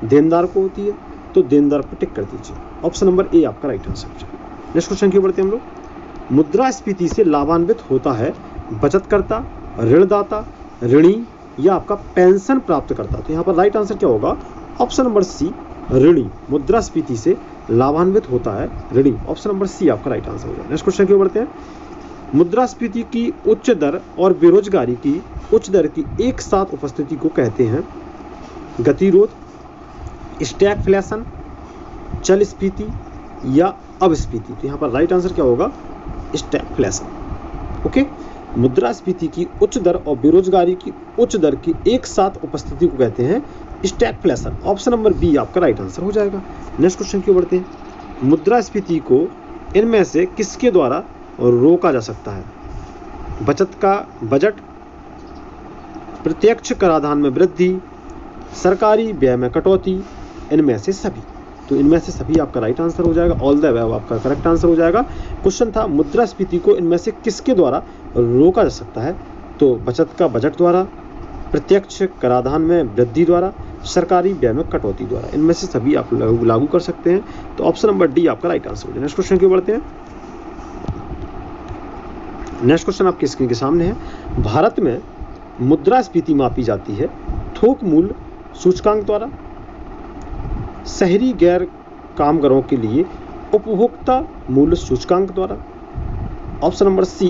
देनदार को होती है, तो देनदार पर टिक कर दीजिए। ऑप्शन नंबर ए आपका राइट आंसर हो जाएगा। नेक्स्ट क्वेश्चन की बढ़ते हैं हम लोग। मुद्रास्फीति से लाभान्वित होता है बचतकर्ता, ऋणदाता, ऋणी, या आपका पेंशन प्राप्त करता? तो यहाँ पर राइट आंसर क्या होगा? ऑप्शन नंबर सी, ऋणी। मुद्रास्फीति से लाभान्वित होता है ऋणी। ऑप्शन नंबर सी आपका राइट आंसर हो जाएगा। नेक्स्ट क्वेश्चन की ओर बढ़ते हैं। मुद्रास्फीति की उच्च दर और बेरोजगारी की उच्च दर की एक साथ उपस्थिति को कहते हैं गतिरोध, स्टैगफ्लेशन, चल स्फीति, या अवस्फीति? तो यहाँ पर राइट आंसर क्या होगा? स्टैगफ्लेशन। ओके, मुद्रास्फीति की उच्च दर और बेरोजगारी की उच्च दर की एक साथ उपस्थिति को कहते हैं स्टैगफ्लेशन। ऑप्शन नंबर बी आपका राइट आंसर हो जाएगा। नेक्स्ट क्वेश्चन की ओर बढ़ते हैं। मुद्रास्फीति को इनमें से किसके द्वारा रोका जा सकता है? बचत का बजट, प्रत्यक्ष कराधान में वृद्धि, सरकारी व्यय में कटौती, इनमें से सभी? तो इनमें से सभी आपका राइट आंसर हो जाएगा। ऑल द अबव आपका करेक्ट आंसर हो जाएगा। क्वेश्चन था मुद्रास्फीति को इनमें से किसके द्वारा रोका जा सकता है? तो बचत का बजट द्वारा, प्रत्यक्ष कराधान में वृद्धि द्वारा, सरकारी व्यय में कटौती द्वारा। इनमें से सभी आप लागू कर सकते हैं। तो ऑप्शन नंबर डी आपका राइट आंसर हो जाएगा। नेक्स्ट क्वेश्चन की ओर बढ़ते हैं। नेक्स्ट क्वेश्चन आपकी स्क्रीन के सामने है। भारत में मुद्रास्फीति मापी जाती है थोक मूल्य सूचकांक द्वारा, शहरी गैर कामगारों के लिए उपभोक्ता मूल्य सूचकांक द्वारा, ऑप्शन नंबर सी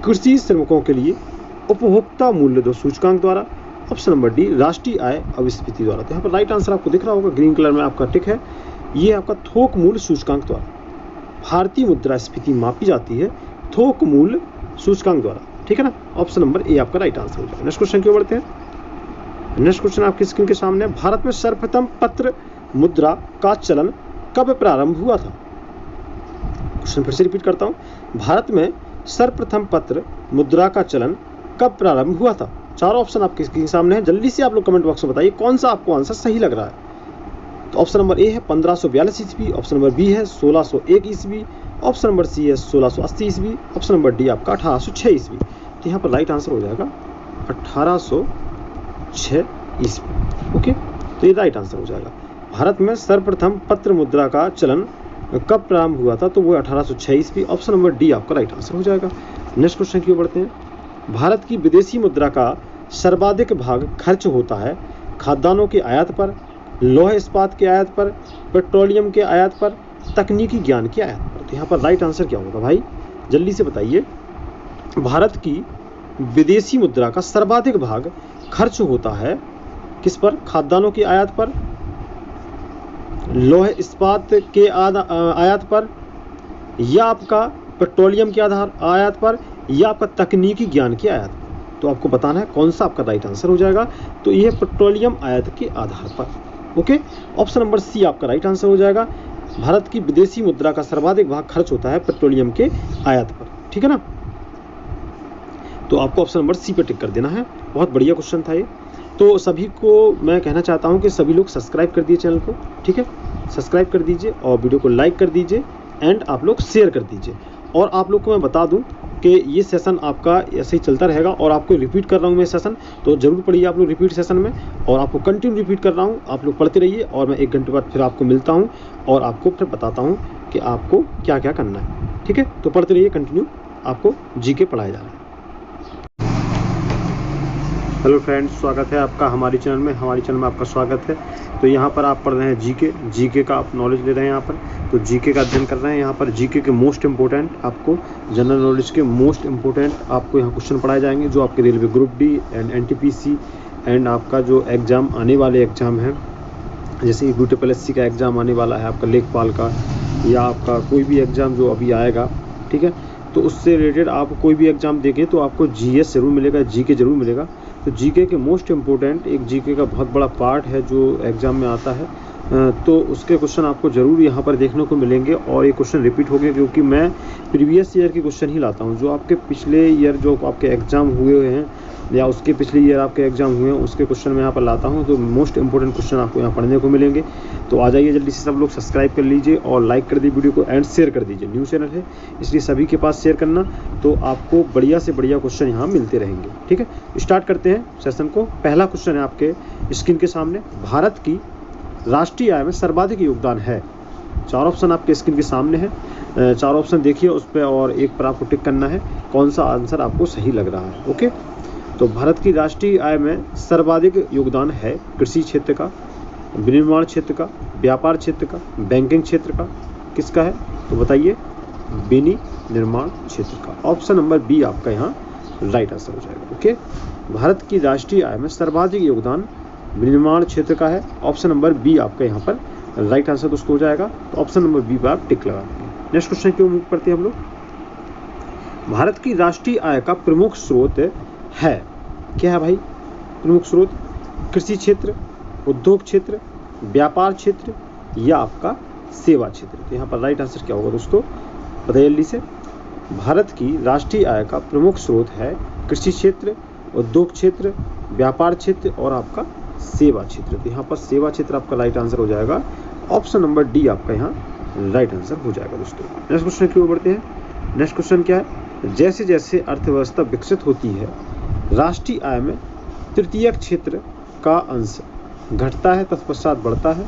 कृषि श्रमिकों के लिए उपभोक्ता मूल्य सूचकांक द्वारा, ऑप्शन नंबर डी राष्ट्रीय आय अभिस्फीति द्वारा। तो यहाँ पर राइट आंसर आपको दिख रहा होगा, ग्रीन कलर में आपका टिक है। ये आपका थोक मूल्य सूचकांक द्वारा भारतीय मुद्रास्फीति मापी जाती है थोक मूल्य सूचकांक द्वारा, ठीक है ना। ऑप्शन नंबर ए आपका राइट आंसर हो जाएगा। नेक्स्ट क्वेश्चन की ओर बढ़ते हैं। नेक्स्ट क्वेश्चन आपकी स्क्रीन के सामने। भारत में सर्वप्रथम पत्र मुद्रा का चलन कब प्रारंभ हुआ था? क्वेश्चन फिर से रिपीट करता हूं। भारत में सर्वप्रथम पत्र मुद्रा का चलन कब प्रारंभ हुआ था? चार ऑप्शन आपके स्क्रीन के सामने है। जल्दी से आप लोग कमेंट बॉक्स में बताइए कौन सा आपको आंसर सही लग रहा है। तो ऑप्शन नंबर ए है 1542 ईस्वी, ऑप्शन नंबर बी है 1601 ईस्वी, ऑप्शन नंबर सी है 1680 ईस्वी, ऑप्शन नंबर डी आपका 1806 ईस्वी। तो यहाँ पर राइट आंसर हो जाएगा 1806 ईस्वी। ओके, तो ये राइट आंसर हो जाएगा। भारत में सर्वप्रथम पत्र मुद्रा का चलन कब प्रारंभ हुआ था? तो वो 1806 ईस्वी। ऑप्शन नंबर डी आपका राइट आंसर हो जाएगा। नेक्स्ट क्वेश्चन की ओर बढ़ते हैं। भारत की विदेशी मुद्रा का सर्वाधिक भाग खर्च होता है खाद्यान्नों के आयात पर, लौह इस्पात के आयात पर, पेट्रोलियम के आयात पर, तकनीकी ज्ञान के आयात पर। तो यहाँ पर राइट आंसर क्या होगा भाई? जल्दी से बताइए। भारत की विदेशी मुद्रा का सर्वाधिक भाग खर्च होता है किस पर? खाद्यान्नों की आयात पर, लौह इस्पात के आयात पर, या आपका पेट्रोलियम के आयात पर, या आपका तकनीकी ज्ञान के आयात पर। तो आपको बताना है कौन सा आपका राइट आंसर हो जाएगा। तो यह पेट्रोलियम आयात के आधार पर। ओके, ऑप्शन नंबर सी आपका राइट आंसर हो जाएगा। भारत की विदेशी मुद्रा का सर्वाधिक भाग खर्च होता है पेट्रोलियम के आयात पर, ठीक है ना। तो आपको ऑप्शन नंबर सी पे टिक कर देना है। बहुत बढ़िया क्वेश्चन था ये। तो सभी को मैं कहना चाहता हूं कि सभी लोग सब्सक्राइब कर दिए चैनल को, ठीक है। सब्सक्राइब कर दीजिए और वीडियो को लाइक कर दीजिए एंड आप लोग शेयर कर दीजिए। और आप लोग को मैं बता दूं कि ये सेशन आपका ऐसे ही चलता रहेगा और आपको रिपीट कर रहा हूँ मैं सेशन, तो ज़रूर पढ़िए आप लोग रिपीट सेशन में, और आपको कंटिन्यू रिपीट कर रहा हूँ, आप लोग पढ़ते रहिए और मैं 1 घंटे बाद फिर आपको मिलता हूँ और आपको फिर बताता हूँ कि आपको क्या क्या करना है। ठीक है, तो पढ़ते रहिए कंटिन्यू, आपको जीके पढ़ाया जा रहा है। हेलो फ्रेंड्स, स्वागत है आपका हमारे चैनल में आपका स्वागत है। तो यहाँ पर आप पढ़ रहे हैं जीके का आप नॉलेज ले रहे हैं यहाँ पर। तो जीके का अध्ययन कर रहे हैं यहाँ पर। जीके के मोस्ट इंपॉर्टेंट आपको जनरल नॉलेज के मोस्ट इंपॉर्टेंट आपको यहाँ क्वेश्चन पढ़ाए जाएंगे, जो आपके railway group D and NTPC and आपका जो एग्ज़ाम आने वाले एग्ज़ाम हैं, जैसे यूटीपीएससी का एग्ज़ाम आने वाला है आपका लेखपाल का, या आपका कोई भी एग्ज़ाम जो अभी आएगा, ठीक है, तो उससे रिलेटेड आप कोई भी एग्ज़ाम देखें तो आपको जीएस ज़रूर मिलेगा, जीके ज़रूर मिलेगा। तो जीके के मोस्ट इम्पोर्टेंट एक जीके का बहुत बड़ा पार्ट है जो एग्ज़ाम में आता है, तो उसके क्वेश्चन आपको ज़रूर यहाँ पर देखने को मिलेंगे और ये क्वेश्चन रिपीट हो गए, क्योंकि मैं प्रीवियस ईयर के क्वेश्चन ही लाता हूँ। जो आपके पिछले ईयर जो आपके एग्ज़ाम हुए हैं या उसके पिछले ईयर आपके एग्ज़ाम हुए हैं उसके क्वेश्चन मैं यहाँ पर लाता हूँ, तो मोस्ट इंपॉर्टेंट क्वेश्चन आपको यहाँ पढ़ने को मिलेंगे। तो आ जाइए जल्दी से सब लोग, सब्सक्राइब कर लीजिए और लाइक कर दीजिए वीडियो को एंड शेयर कर दीजिए। न्यू चैनल है इसलिए सभी के पास शेयर करना, तो आपको बढ़िया से बढ़िया क्वेश्चन यहाँ मिलते रहेंगे। ठीक है, स्टार्ट करते हैं सेशन को। पहला क्वेश्चन है आपके स्क्रीन के सामने, भारत की राष्ट्रीय आय में सर्वाधिक योगदान है। 4 ऑप्शन आपके स्क्रीन के सामने है, 4 ऑप्शन देखिए उस पर और एक पर आपको टिक करना है कौन सा आंसर आपको सही लग रहा है। ओके, तो भारत की राष्ट्रीय आय में सर्वाधिक योगदान है कृषि क्षेत्र का, विनिर्माण क्षेत्र का, व्यापार क्षेत्र का, बैंकिंग क्षेत्र का, किसका है तो बताइए, विनिर्माण क्षेत्र का। ऑप्शन नंबर बी आपका यहाँ राइट आंसर हो जाएगा। ओके, भारत की राष्ट्रीय आय में सर्वाधिक योगदान विनिर्माण क्षेत्र का है। ऑप्शन नंबर बी आपका यहाँ पर राइट आंसर दोस्तों हो जाएगा, तो ऑप्शन नंबर बी पर आप टिक लगा देंगे। नेक्स्ट क्वेश्चन क्यों मूव करते हैं हम लोग। भारत की राष्ट्रीय आय का प्रमुख स्रोत है, क्या है भाई प्रमुख स्रोत, कृषि क्षेत्र, उद्योग क्षेत्र, व्यापार क्षेत्र या आपका सेवा क्षेत्र। तो यहाँ पर राइट आंसर क्या होगा दोस्तों, बताइए जल्दी से। भारत की राष्ट्रीय आय का प्रमुख स्रोत है कृषि क्षेत्र, उद्योग क्षेत्र, व्यापार क्षेत्र और आपका सेवा क्षेत्र। तो यहाँ पर सेवा क्षेत्र आपका राइट आंसर हो जाएगा, ऑप्शन नंबर डी आपका यहाँ राइट आंसर हो जाएगा दोस्तों। नेक्स्ट क्वेश्चन की ओर बढ़ते हैं। नेक्स्ट क्वेश्चन क्या है, जैसे जैसे अर्थव्यवस्था विकसित होती है राष्ट्रीय आय में तृतीयक क्षेत्र का अंश घटता है तत्पश्चात बढ़ता है।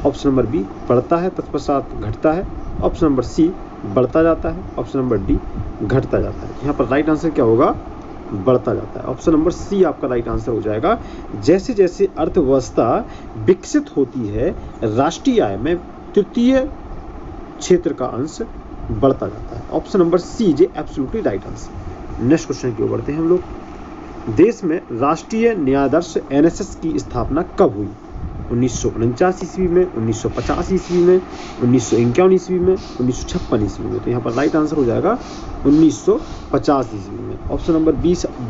ऑप्शन नंबर बी बढ़ता है तत्पश्चात घटता है। ऑप्शन नंबर सी बढ़ता जाता है। ऑप्शन नंबर डी घटता जाता है। यहाँ पर राइट आंसर क्या होगा, बढ़ता जाता है। ऑप्शन नंबर सी आपका राइट आंसर हो जाएगा। जैसे जैसे अर्थव्यवस्था विकसित होती है राष्ट्रीय आय में तृतीय क्षेत्र का अंश बढ़ता जाता है। ऑप्शन नंबर सी जे absolutely right answer. Next question की ओर बढ़ते हैं हम लोग। देश में राष्ट्रीय न्यायाधीश एनएसएस की स्थापना कब हुई, 1949 ईस्वी में, 1950 ईस्वी में, 1951 ईस्वी में, 1956 ईस्वी में। तो यहाँ पर राइट आंसर हो जाएगा 1950 ईस्वी में। ऑप्शन नंबर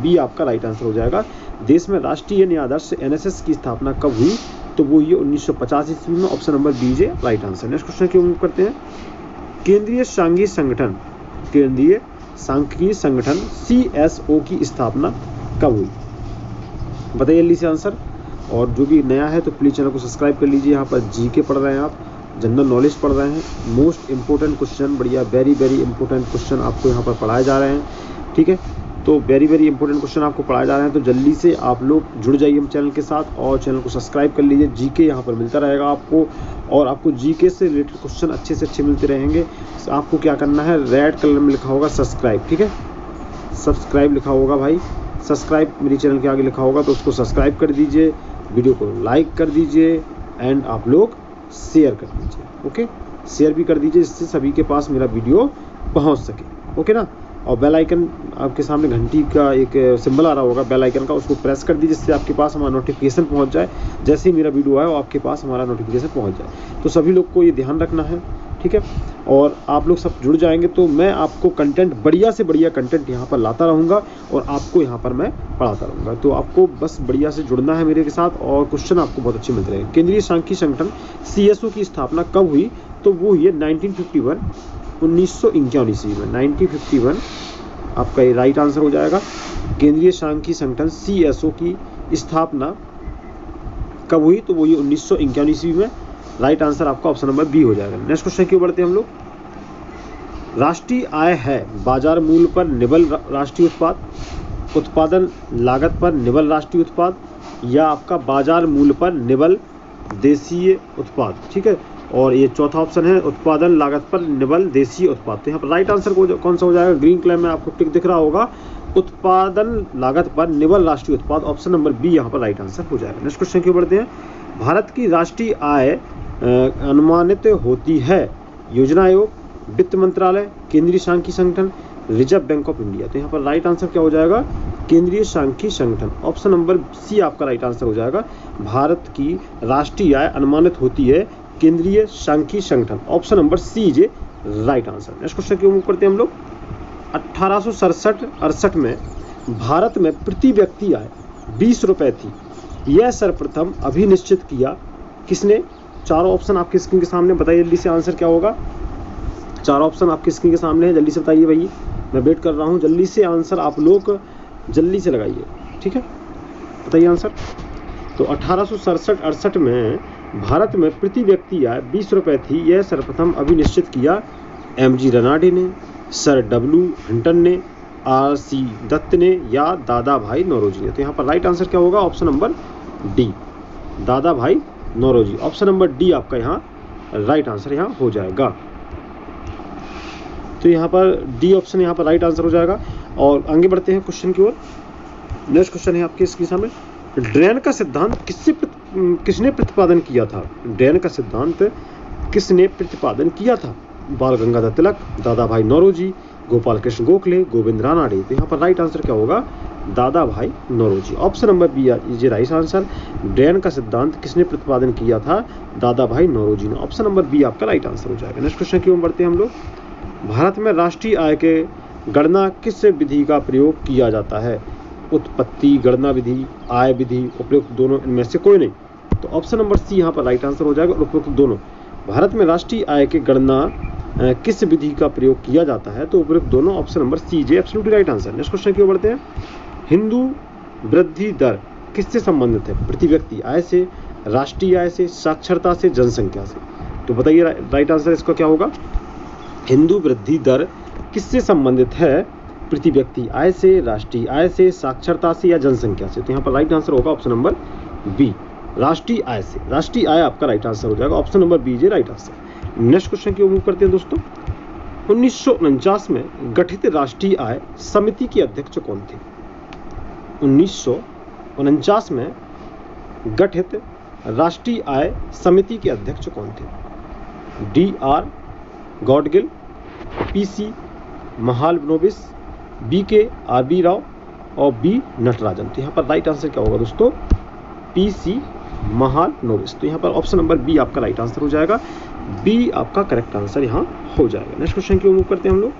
बी आपका राइट आंसर हो जाएगा। देश में राष्ट्रीय न्यायाधीश एनएसएस की स्थापना कब हुई, तो वो ये 1950 ईस्वी में। Option number B is right answer. Next question की उम्मीद करते हैं। केंद्रीय सांख्यिकी संगठन CSO की स्थापना कब हुई, बताइए जल्दी से आंसर। और जो भी नया है तो प्लीज़ चैनल को सब्सक्राइब कर लीजिए। यहाँ पर जीके पढ़ रहे हैं आप, जनरल नॉलेज पढ़ रहे हैं, मोस्ट इंपॉर्टेंट क्वेश्चन, बढ़िया वेरी वेरी इंपॉर्टेंट क्वेश्चन आपको यहाँ पर पढ़ाए जा रहे हैं। ठीक है, तो वेरी वेरी इंपॉर्टेंट क्वेश्चन आपको पढ़ाए जा रहे हैं, तो जल्दी से आप लोग जुड़ जाइए हम चैनल के साथ और चैनल को सब्सक्राइब कर लीजिए। जीके यहाँ पर मिलता रहेगा आपको, और आपको जीके से रिलेटेड क्वेश्चन अच्छे से अच्छे मिलते रहेंगे। आपको क्या करना है, रेड कलर में लिखा होगा सब्सक्राइब, ठीक है, सब्सक्राइब लिखा होगा भाई, सब्सक्राइब मेरे चैनल के आगे लिखा होगा, तो उसको सब्सक्राइब कर दीजिए, वीडियो को लाइक कर दीजिए एंड आप लोग शेयर कर दीजिए। ओके, शेयर भी कर दीजिए जिससे सभी के पास मेरा वीडियो पहुंच सके। ओके ना, और बेल आइकन आपके सामने घंटी का एक सिंबल आ रहा होगा बेल आइकन का, उसको प्रेस कर दीजिए जिससे आपके पास हमारा नोटिफिकेशन पहुंच जाए। जैसे ही मेरा वीडियो आए वो आपके पास हमारा नोटिफिकेशन पहुंच जाए। तो सभी लोग को ये ध्यान रखना है, ठीक है, और आप लोग सब जुड़ जाएंगे तो मैं आपको कंटेंट, बढ़िया से बढ़िया कंटेंट यहाँ पर लाता रहूँगा और आपको यहाँ पर मैं पढ़ाता रहूँगा। तो आपको बस बढ़िया से जुड़ना है मेरे के साथ और क्वेश्चन आपको बहुत अच्छे मिलते रहेंगे। केंद्रीय सांख्यिकी संगठन CSO की स्थापना कब हुई, तो वो हुई है 1951 ईस्वी में। 1951 आपका ये राइट आंसर हो जाएगा। केंद्रीय सांख्यिकी संगठन CSO की स्थापना कब हुई, तो वो ये 1951 ईस्वी में। राइट आंसर आपका ऑप्शन नंबर बी हो जाएगा। नेक्स्ट क्वेश्चन क्यों बढ़ते हैं हम लोग। राष्ट्रीय आय है बाजार मूल्य पर निवल राष्ट्रीय उत्पाद, उत्पादन लागत पर निवल राष्ट्रीय उत्पाद, या आपका बाजार मूल्य पर निवल देशीय उत्पाद। ठीक है, और ये चौथा ऑप्शन है उत्पादन लागत पर निवल देशीय उत्पाद। तो यहाँ पर राइट आंसर कौन सा हो जाएगा? ग्रीन कलर में आपको टिक दिख रहा होगा, उत्पादन लागत पर निवल राष्ट्रीय उत्पाद, ऑप्शन नंबर बी यहाँ पर राइट आंसर हो जाएगा। नेक्स्ट क्वेश्चन की ओर बढ़ते हैं। भारत की राष्ट्रीय आय अनुमानित होती है? योजना आयोग, वित्त मंत्रालय, केंद्रीय सांख्यिकी संगठन, रिजर्व बैंक ऑफ इंडिया। तो यहाँ पर राइट आंसर क्या हो जाएगा? केंद्रीय सांख्यिकी संगठन, ऑप्शन नंबर सी आपका राइट आंसर हो जाएगा। भारत की राष्ट्रीय आय अनुमानित होती है केंद्रीय सांख्यिकी संगठन, option number C is right answer. Next question की ओर करते हैं हम लोग। 1867-68 में भारत में प्रति व्यक्ति आय 20 रुपए थी, यह सर्वप्रथम अभी निश्चित किया किसने? चारों ऑप्शन आपकी स्क्रीन के सामने, बताइए जल्दी से आंसर क्या होगा। चारों ऑप्शन आपकी स्क्रीन के सामने है, जल्दी से बताइए भाई, मैं वेट कर रहा हूँ, जल्दी से आंसर आप लोग जल्दी से लगाइए। ठीक है, बताइए आंसर। तो 1867-68 में भारत में प्रति व्यक्ति आय 20 रुपए थी, यह सर्वप्रथम अभी निश्चित किया एम.जी. रनाडे ने, सर डब्ल्यू हंटन ने, आर.सी. दत्त ने, या दादा भाई नौरोजी ने। तो यहाँ पर राइट आंसर क्या होगा? ऑप्शन नंबर डी, दादा भाई नौरोजी, ऑप्शन नंबर डी आपका यहाँ राइट आंसर यहाँ हो जाएगा। तो यहाँ पर डी ऑप्शन यहाँ पर राइट आंसर हो जाएगा। और आगे बढ़ते हैं क्वेश्चन की ओर। नेक्स्ट क्वेश्चन है आपके इसके सामने, ड्रेन का सिद्धांत किसने प्रतिपादन किया था? ड्रेन का सिद्धांत किसने प्रतिपादन किया था? बाल गंगाधर तिलक, दादा भाई नौरोजी, गोपाल कृष्ण गोखले, गोविंद रानडे। तो यहाँ पर राइट आंसर क्या होगा? Dadabhai Naoroji, option number B is right answer. Drain का सिद्धांत किसने प्रतिपादन किया था? दादा भाई नौरोजी ने, ऑप्शन नंबर बी आपका राइट आंसर हो जाएगा। नेक्स्ट क्वेश्चन की ओर बढ़ते हैं हम लोग। भारत में राष्ट्रीय आय के गणना किस विधि का प्रयोग किया जाता है? उत्पत्ति गणना विधि, आय विधि, उपयुक्त दोनों, इनमें से कोई नहीं। तो ऑप्शन नंबर सी यहाँ पर राइट आंसर हो जाएगा, उपयुक्त दोनों। भारत में राष्ट्रीय आय की गणना किस विधि का प्रयोग किया जाता है? तो उपयुक्त दोनों, ऑप्शन नंबर सी जे absolutely right answer. Next question की ओर बढ़ते हैं। हिंदू वृद्धि दर किससे संबंधित है? प्रति व्यक्ति आय से, राष्ट्रीय आय से, साक्षरता से, जनसंख्या से। तो बताइए राइट आंसर इसका क्या होगा? हिंदू वृद्धि दर किससे संबंधित है? प्रति व्यक्ति आय से, राष्ट्रीय आय से, साक्षरता से, या जनसंख्या से। तो यहाँ पर राइट आंसर होगा ऑप्शन नंबर बी, राष्ट्रीय आय से। राष्ट्रीय आय आपका राइट आंसर हो जाएगा, option number B is right answer. Next question की ओर मूव करते हैं दोस्तों। 1949 में गठित राष्ट्रीय आय समिति के अध्यक्ष कौन थे? 1949 में गठित राष्ट्रीय आय समिति के अध्यक्ष कौन थे? D R Gadgil, PC Mahalanobis, B K R B Rao, और बी नटराजन। तो यहाँ पर राइट आंसर क्या होगा दोस्तों? पीसी महालनोबिस। तो यहाँ पर ऑप्शन नंबर बी आपका राइट आंसर हो जाएगा, बी आपका करेक्ट आंसर यहाँ हो जाएगा। नेक्स्ट क्वेश्चन की ओर मूव करते हैं हम लोग।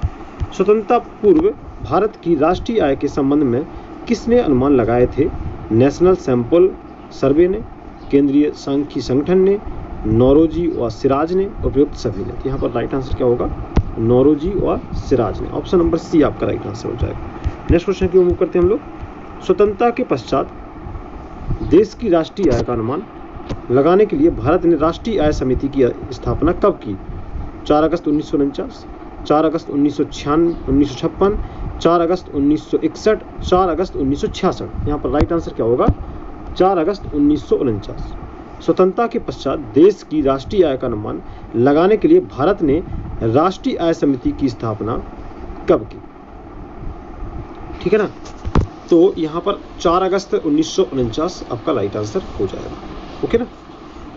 स्वतंत्रता पूर्व भारत की राष्ट्रीय आय के संबंध में किसने अनुमान लगाए थे? नेशनल सैंपल सर्वे ने, केंद्रीय सांख्यिकी संगठन ने, नौरोजी और सिराज ने, उपयुक्त सभी ने। तो यहाँ पर राइट आंसर क्या होगा? नौरोजी और सिराज ने, ऑप्शन नंबर सी आपका राइट आंसर हो जाएगा। नेक्स्ट क्वेश्चन की ओर मूव करते हैं हम लोग। स्वतंत्रता के पश्चात देश की राष्ट्रीय आय का अनुमान लगाने के लिए भारत ने राष्ट्रीय आय समिति की स्थापना कब की? 4 अगस्त 1949, 4 अगस्त 1956, 4 अगस्त 1961, 4 अगस्त 1966। यहाँ पर राइट आंसर क्या होगा? 4 अगस्त 1949। स्वतंत्रता के पश्चात देश की राष्ट्रीय आय का अनुमान लगाने के लिए भारत ने राष्ट्रीय आय समिति की स्थापना कब की? ठीक है ना, तो यहाँ पर 4 अगस्त 1949 आपका राइट आंसर हो जाएगा। ओके ना,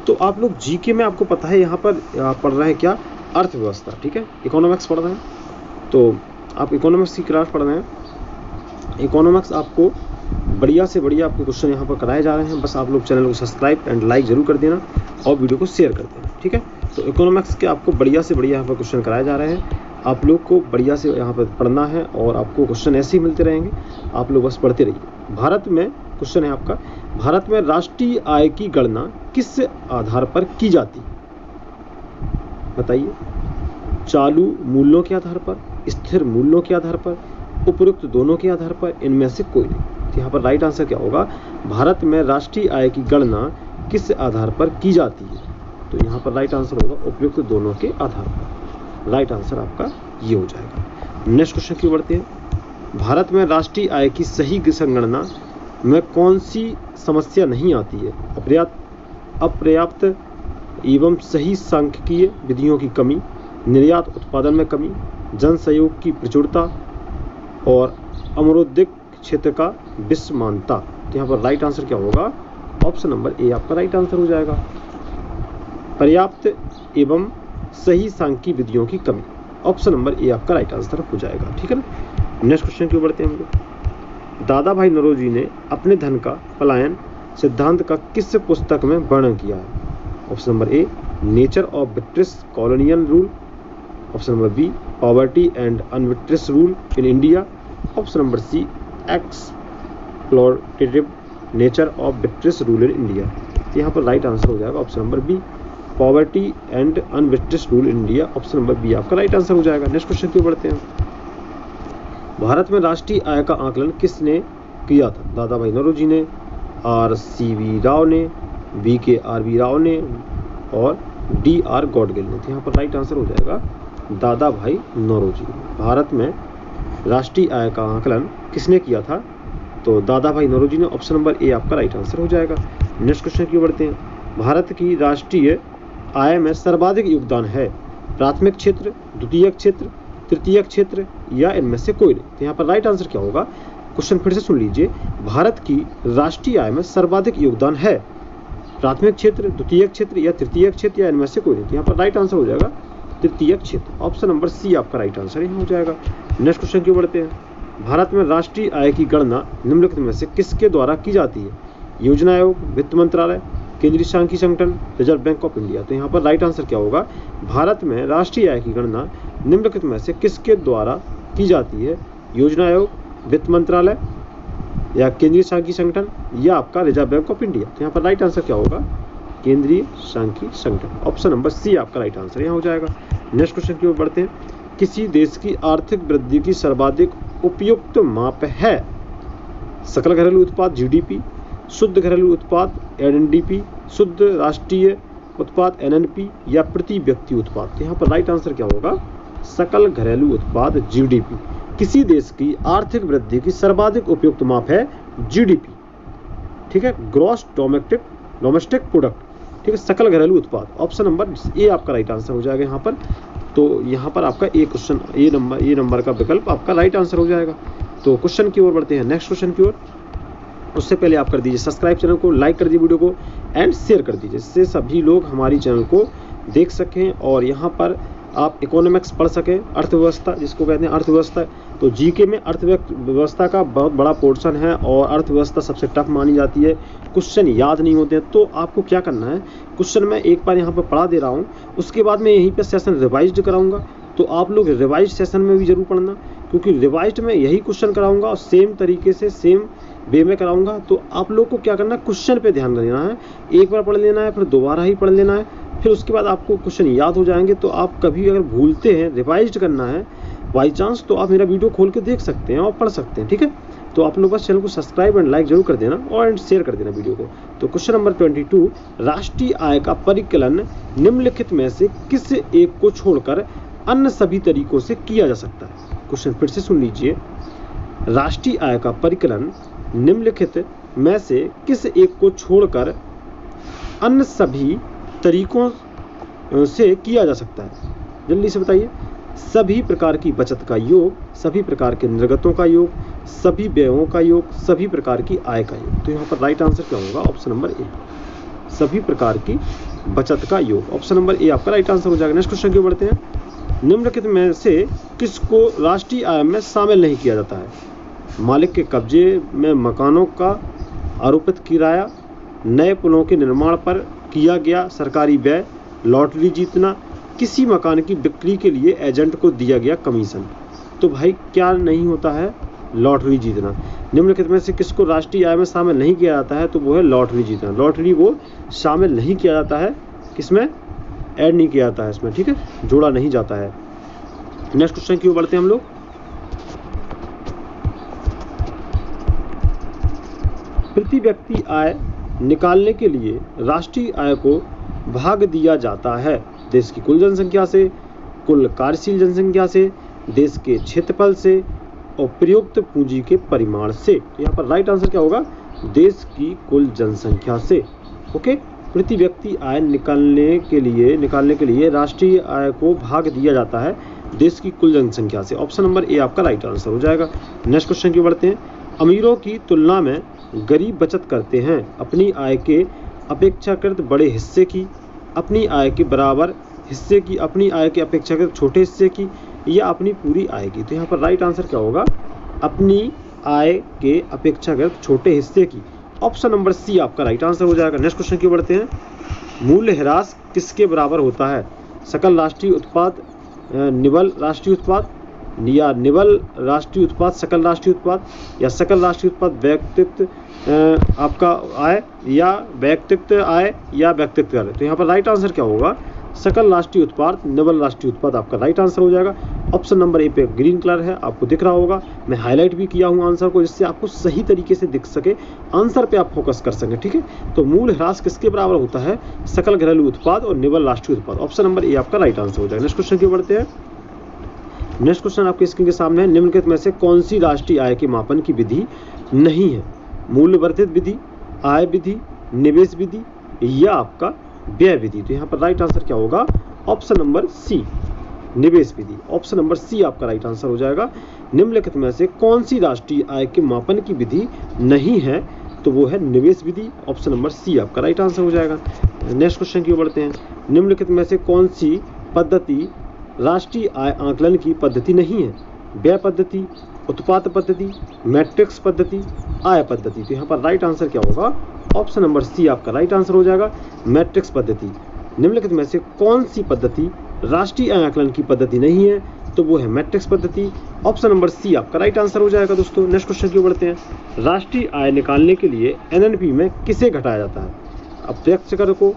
तो आप लोग जीके में आपको पता है यहाँ पर पढ़ रहे हैं क्या? अर्थव्यवस्था। ठीक है, इकोनॉमिक्स पढ़ रहे हैं, तो आप इकोनॉमिक्स की क्लास पढ़ रहे हैं। इकोनॉमिक्स आपको बढ़िया से बढ़िया आपके क्वेश्चन यहाँ पर कराए जा रहे हैं। बस आप लोग चैनल को सब्सक्राइब एंड लाइक जरूर कर देना और वीडियो को शेयर कर देना। ठीक है, तो इकोनॉमिक्स के आपको बढ़िया से बढ़िया यहाँ पर क्वेश्चन कराए जा रहे हैं। आप लोग को बढ़िया से यहाँ पर पढ़ना है और आपको क्वेश्चन ऐसे ही मिलते रहेंगे, आप लोग बस पढ़ते रहिए। भारत में क्वेश्चन है आपका, भारत में राष्ट्रीय आय की गणना किस आधार पर की जाती? बताइए। चालू मूल्यों के आधार पर, स्थिर मूल्यों के आधार पर, उपयुक्त दोनों के आधार पर, इनमें से कोई नहीं। तो यहाँ पर राइट आंसर क्या होगा? भारत में राष्ट्रीय आय की गणना किस आधार पर की जाती है? तो यहाँ पर राइट आंसर होगा उपयुक्त दोनों के आधार पर। राइट आंसर आपका ये हो जाएगा। नेक्स्ट क्वेश्चन की ओर बढ़ते हैं। भारत में राष्ट्रीय आय की सही संगणना में कौन सी समस्या नहीं आती है? अपर्याप्त एवं सही सांख्यिकीय विधियों की कमी, निर्यात उत्पादन में कमी, जन सहयोग की प्रचुरता और अमरोद्योग क्षेत्र का विसमानता। तो यहाँ पर राइट आंसर क्या होगा? ऑप्शन नंबर ए आपका राइट आंसर हो जाएगा। पर्याप्त एवं सही सांख्यिकीय विधियों की कमी, ऑप्शन नंबर ए आपका राइट आंसर हो जाएगा। ठीक है ना। नेक्स्ट क्वेश्चन की ओर बढ़ते हैं हम लोग। दादा भाई नौरोजी ने अपने धन का पलायन सिद्धांत का किस पुस्तक में वर्णन किया है? Option number A nature of British colonial rule, option number B poverty and unBritish rule in India, option number C exploitative nature of British rule in India. तो यहाँ पर राइट आंसर हो जाएगा option number B poverty and unBritish rule in India, option number B आपका right answer हो जाएगा। Next question की ओर बढ़ते हैं। भारत में राष्ट्रीय आय का आकलन किसने किया था? दादा भाई नौरोजी ने, RCV राव ने, BKRV राव ने और DR गॉडगिल ने। तो यहाँ पर राइट आंसर हो जाएगा दादा भाई नौरोजी। भारत में राष्ट्रीय आय का आकलन किसने किया था? तो दादा भाई नौरोजी ने, ऑप्शन नंबर ए आपका राइट आंसर हो जाएगा। नेक्स्ट क्वेश्चन की ओर बढ़ते हैं। भारत की राष्ट्रीय आय में सर्वाधिक योगदान है प्राथमिक क्षेत्र, द्वितीयक क्षेत्र, तृतीयक क्षेत्र या इनमें से कोई नहीं? तो यहाँ पर राइट आंसर क्या होगा? क्वेश्चन फिर से सुन लीजिए। भारत की राष्ट्रीय आय में सर्वाधिक योगदान है प्राथमिक क्षेत्र, द्वितीयक क्षेत्र या तृतीयक क्षेत्र या इनमें से कोई नहीं? तो यहाँ पर राइट आंसर हो जाएगा तृतीयक क्षेत्र, ऑप्शन नंबर सी आपका राइट आंसर यहाँ हो जाएगा। नेक्स्ट क्वेश्चन की ओर बढ़ते हैं। भारत में राष्ट्रीय आय की गणना निम्नलिखित में से किसके द्वारा की जाती है? योजना आयोग, वित्त मंत्रालय, केंद्रीय सांख्यिकी संगठन, रिजर्व बैंक ऑफ इंडिया। तो यहाँ पर राइट आंसर क्या होगा? भारत में राष्ट्रीय आय की गणना निम्नलिखित में से किसके द्वारा की जाती है? योजना आयोग, वित्त मंत्रालय या केंद्रीय सांख्यिकी संगठन या आपका रिजर्व बैंक ऑफ इंडिया। तो यहाँ पर राइट आंसर क्या होगा? केंद्रीय सांख्यिकी संगठन, ऑप्शन नंबर सी आपका राइट आंसर यहाँ हो जाएगा। नेक्स्ट क्वेश्चन की ओर बढ़ते हैं। किसी देश की आर्थिक वृद्धि की सर्वाधिक उपयुक्त माप है? सकल घरेलू उत्पाद GDP, शुद्ध घरेलू उत्पाद NNDP, शुद्ध राष्ट्रीय उत्पाद NNP या प्रति व्यक्ति उत्पाद। तो यहाँ पर राइट आंसर क्या होगा? सकल घरेलू उत्पाद GDP। किसी देश की आर्थिक वृद्धि की सर्वाधिक उपयुक्त माप है GDP। ठीक है, ग्रॉस डोमेस्टिक प्रोडक्ट। ठीक है, सकल घरेलू उत्पाद, ऑप्शन नंबर ए आपका राइट आंसर हो जाएगा यहाँ पर। तो यहाँ पर आपका ए क्वेश्चन ए नंबर का विकल्प आपका राइट आंसर हो जाएगा। तो क्वेश्चन की ओर बढ़ते हैं, नेक्स्ट क्वेश्चन की ओर। उससे पहले आप कर दीजिए सब्सक्राइब चैनल को, लाइक कर दीजिए वीडियो को एंड शेयर कर दीजिए, जिससे सभी लोग हमारी चैनल को देख सकें और यहाँ पर आप इकोनॉमिक्स पढ़ सकें, अर्थव्यवस्था जिसको कहते हैं अर्थव्यवस्था। तो जीके में अर्थव्यवस्था का बहुत बड़ा पोर्शन है और अर्थव्यवस्था सबसे टफ मानी जाती है, क्वेश्चन याद नहीं होते हैं। तो आपको क्या करना है, क्वेश्चन मैं एक बार यहाँ पर पढ़ा दे रहा हूँ, उसके बाद मैं यहीं पर सेशन रिवाइज कराऊंगा। तो आप लोग रिवाइज सेशन में भी जरूर पढ़ना, क्योंकि रिवाइज में यही क्वेश्चन कराऊंगा और सेम तरीके से सेम वे में कराऊंगा। तो आप लोग को क्या करना है, क्वेश्चन पे ध्यान देना है, एक बार पढ़ लेना है, फिर दोबारा ही पढ़ लेना है, फिर उसके बाद आपको क्वेश्चन याद हो जाएंगे। तो आप कभी अगर भूलते हैं, रिवाइज करना है बाई चांस, तो आप मेरा वीडियो खोल के देख सकते हैं और पढ़ सकते हैं। ठीक है, तो आप लोग बस चैनल को सब्सक्राइब एंड लाइक जरूर कर देना और शेयर कर देना वीडियो को। तो क्वेश्चन नंबर 22, राष्ट्रीय आय का परिकलन निम्नलिखित में से किस एक को छोड़कर अन्य सभी तरीकों से किया जा सकता है? क्वेश्चन फिर से सुन लीजिए। राष्ट्रीय आय का परिकलन निम्नलिखित में से किस एक को छोड़कर अन्य सभी तरीकों से किया जा सकता है? जल्दी से बताइए। सभी प्रकार की बचत का योग, सभी प्रकार के निर्गतों का योग, सभी व्ययों का योग, सभी प्रकार की आय का योग। तो यहाँ पर राइट आंसर क्या होगा? ऑप्शन नंबर ए, सभी प्रकार की बचत का योग, ऑप्शन नंबर ए आपका राइट आंसर हो जाएगा। नेक्स्ट क्वेश्चन की ओर बढ़ते हैं। निम्नलिखित में से किसको राष्ट्रीय आय में शामिल नहीं किया जाता है? मालिक के कब्जे में मकानों का आरोपित किराया, नए पुलों के निर्माण पर किया गया सरकारी व्यय, लॉटरी जीतना, किसी मकान की बिक्री के लिए एजेंट को दिया गया कमीशन। तो भाई क्या नहीं होता है? लॉटरी जीतना। निम्नलिखित में से किसको राष्ट्रीय आय में शामिल नहीं किया जाता है? तो वो है लॉटरी जीतना। लॉटरी को शामिल नहीं किया जाता है, किसमें ऐड नहीं किया जाता है इसमें। ठीक है, जोड़ा नहीं जाता है। नेक्स्ट क्वेश्चन की ओर बढ़ते हैं हम लोग। प्रति व्यक्ति आय निकालने के लिए राष्ट्रीय आय को भाग दिया जाता है देश की कुल जनसंख्या से, कुल कार्यशील जनसंख्या से देश के क्षेत्रफल से और प्रयुक्त पूंजी के परिमाण से। तो यहाँ पर राइट आंसर क्या होगा, देश की कुल जनसंख्या से। ओके, प्रति व्यक्ति आय निकालने के लिए राष्ट्रीय आय को भाग दिया जाता है देश की कुल जनसंख्या से। ऑप्शन नंबर ए आपका राइट आंसर हो जाएगा। नेक्स्ट क्वेश्चन की बढ़ते हैं। अमीरों की तुलना में गरीब बचत करते हैं अपनी आय के अपेक्षाकृत बड़े हिस्से की, अपनी आय के बराबर हिस्से की, अपनी आय के अपेक्षाकृत छोटे हिस्से की, या अपनी पूरी आय की। तो यहाँ पर राइट आंसर क्या होगा, अपनी आय के अपेक्षाकृत छोटे हिस्से की। ऑप्शन नंबर सी आपका राइट आंसर हो जाएगा। नेक्स्ट क्वेश्चन की बढ़ते हैं। मूल्यह्रास किसके बराबर होता है, सकल राष्ट्रीय उत्पाद, निवल राष्ट्रीय उत्पाद, या निवल राष्ट्रीय उत्पाद सकल राष्ट्रीय उत्पाद, या सकल राष्ट्रीय उत्पाद व्यक्तित्व आपका आय, या व्यक्तित्व आय, या व्यक्तित्व कर। तो यहाँ पर राइट आंसर क्या होगा, सकल राष्ट्रीय उत्पाद निवल राष्ट्रीय उत्पाद आपका राइट आंसर हो जाएगा। ऑप्शन नंबर ए पे ग्रीन कलर है, आपको दिख रहा होगा। मैं हाईलाइट भी किया हूँ आंसर को, जिससे आपको सही तरीके से दिख सके, आंसर पे आप फोकस कर सकें। ठीक है, तो मूल्यह्रास किसके बराबर होता है, सकल घरेलू उत्पाद और निवल राष्ट्रीय उत्पाद। ऑप्शन नंबर ए आपका राइट आंसर हो जाएगा। नेक्स्ट क्वेश्चन की बढ़ते हैं। नेक्स्ट क्वेश्चन आपके स्क्रीन के सामने है। निम्नलिखित में से कौन सी राष्ट्रीय आय के मापन की विधि नहीं है, मूल्यवर्धित विधि, आय विधि, निवेश विधि, या आपका व्यय विधि। तो यहाँ पर राइट आंसर क्या होगा, ऑप्शन नंबर सी निवेश विधि। ऑप्शन नंबर सी आपका राइट आंसर हो जाएगा। निम्नलिखित में से कौन सी राष्ट्रीय आय के मापन की विधि नहीं है, तो वो है निवेश विधि। ऑप्शन नंबर सी आपका राइट आंसर हो जाएगा। नेक्स्ट क्वेश्चन की ओर बढ़ते हैं। निम्नलिखित में से कौन सी पद्धति राष्ट्रीय आय आकलन की पद्धति नहीं है, व्यय पद्धति, उत्पाद पद्धति, मैट्रिक्स पद्धति, आय पद्धति। तो यहाँ पर राइट आंसर क्या होगा, ऑप्शन नंबर सी आपका राइट आंसर हो जाएगा, मैट्रिक्स पद्धति। निम्नलिखित में से कौन सी पद्धति राष्ट्रीय आय आकलन की पद्धति नहीं है, तो वो है मैट्रिक्स पद्धति। ऑप्शन नंबर सी आपका राइट आंसर हो जाएगा। दोस्तों नेक्स्ट क्वेश्चन की ओर बढ़ते हैं। राष्ट्रीय आय निकालने के लिए एनएनपी में किसे घटाया जाता है, अप्रत्यक्ष कर को,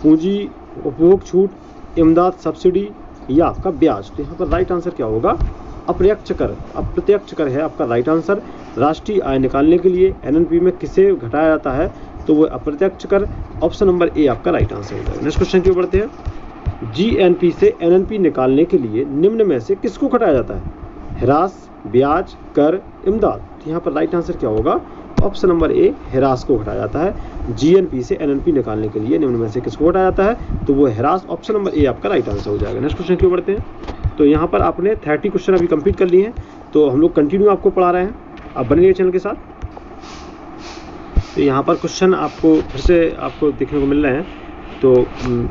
पूंजी उपभोग छूट, इमदाद सब्सिडी, या आपका ब्याज। तो यहाँ पर राइट आंसर क्या होगा, अप्रत्यक्ष कर। अप्रत्यक्ष कर है आपका राइट आंसर। राष्ट्रीय आय निकालने के लिए एनएनपी में किसे घटाया जाता है, तो वो अप्रत्यक्ष कर। ऑप्शन नंबर ए आपका राइट आंसर हो जाएगा। नेक्स्ट क्वेश्चन की ओर बढ़ते हैं। जीएनपी से एनएनपी निकालने के लिए निम्न में से किसको घटाया जाता है, ह्रास, ब्याज, कर, इमदाद। तो यहाँ पर राइट आंसर क्या होगा, ऑप्शन नंबर ए ह्रास को घटाया जाता है। जीएनपी से एनएनपी निकालने के लिए निम्न में से किसको घटाया जाता है, तो वो ह्रास। ऑप्शन नंबर ए आपका राइट आंसर हो जाएगा। नेक्स्ट क्वेश्चन की ओर बढ़ते हैं। तो यहाँ पर आपने 30 क्वेश्चन अभी कंप्लीट कर लिए हैं, तो हम लोग कंटिन्यू आपको पढ़ा रहे हैं, आप बने रहिए चैनल के साथ। तो यहाँ पर क्वेश्चन आपको फिर से आपको देखने को मिल रहे हैं। तो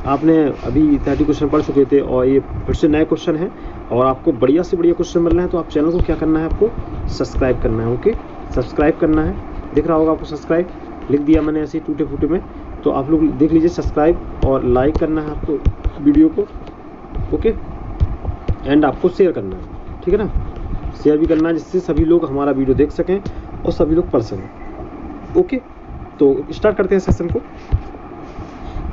आपने अभी 30 क्वेश्चन पढ़ चुके थे और ये फिर से नए क्वेश्चन हैं और आपको बढ़िया से बढ़िया क्वेश्चन मिल रहे हैं। तो आप चैनल को क्या करना है, आपको सब्सक्राइब करना है। ओके, सब्सक्राइब करना है, दिख रहा होगा आपको सब्सक्राइब, लिख दिया मैंने ऐसे टूटे फूटे में। तो आप लोग देख लीजिए सब्सक्राइब, और लाइक करना है आपको वीडियो को। ओके, एंड आपको शेयर करना है, ठीक है ना, शेयर भी करना है, जिससे सभी लोग हमारा वीडियो देख सकें और सभी लोग पढ़ सकें। ओके, तो स्टार्ट करते हैं सेशन को।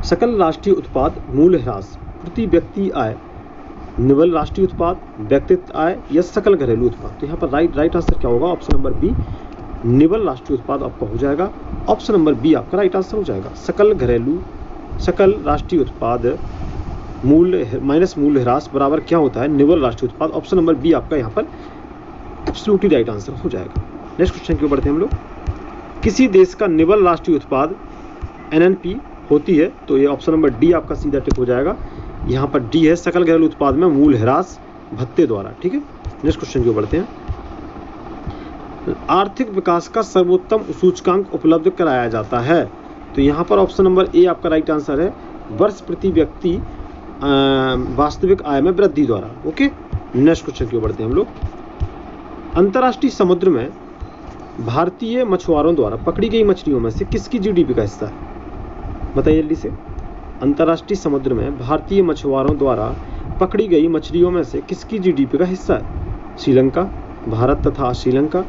सकल राष्ट्रीय उत्पाद मूल्यह्रास, प्रति व्यक्ति आय, निवल राष्ट्रीय उत्पाद, व्यक्तित्व आय, या सकल घरेलू उत्पाद। तो यहाँ पर राइट आंसर क्या होगा, ऑप्शन नंबर बी निवल राष्ट्रीय उत्पाद आपका हो जाएगा। ऑप्शन नंबर बी आपका राइट आंसर हो जाएगा। सकल राष्ट्रीय उत्पाद मूल्य माइनस मूल्यह्रास बराबर क्या होता है, निवल राष्ट्रीय उत्पाद। ऑप्शन नंबर बी आपका यहाँ पर एब्सोल्युटली राइट आंसर हो जाएगा। नेक्स्ट क्वेश्चन की ओर बढ़ते हैं हम लोग। किसी देश का निवल राष्ट्रीय उत्पाद एनएनपी होती है, तो ये ऑप्शन नंबर डी आपका सीधा टिक हो जाएगा। यहाँ पर डी है, सकल घरेलू उत्पाद में मूल्यह्रास भत्ते द्वारा। ठीक है, नेक्स्ट क्वेश्चन की ओर बढ़ते हैं। आर्थिक विकास का सर्वोत्तम सूचकांक उपलब्ध कराया जाता है, तो यहाँ पर ऑप्शन नंबर ए आपका राइट आंसर है, वर्ष प्रति व्यक्ति वास्तविक आय में वृद्धि द्वारा। ओके, नेक्स्ट क्वेश्चन की ओर बढ़ते हैं हम लोग। अंतर्राष्ट्रीय समुद्र में भारतीय मछुआरों द्वारा पकड़ी गई मछलियों में से किसकी जीडीपी का हिस्सा है, बताइए जल्दी से। अंतर्राष्ट्रीय समुद्र में भारतीय मछुआरों द्वारा पकड़ी गई मछलियों में से किसकी जीडीपी का हिस्सा है, श्रीलंका, भारत तथा श्रीलंका,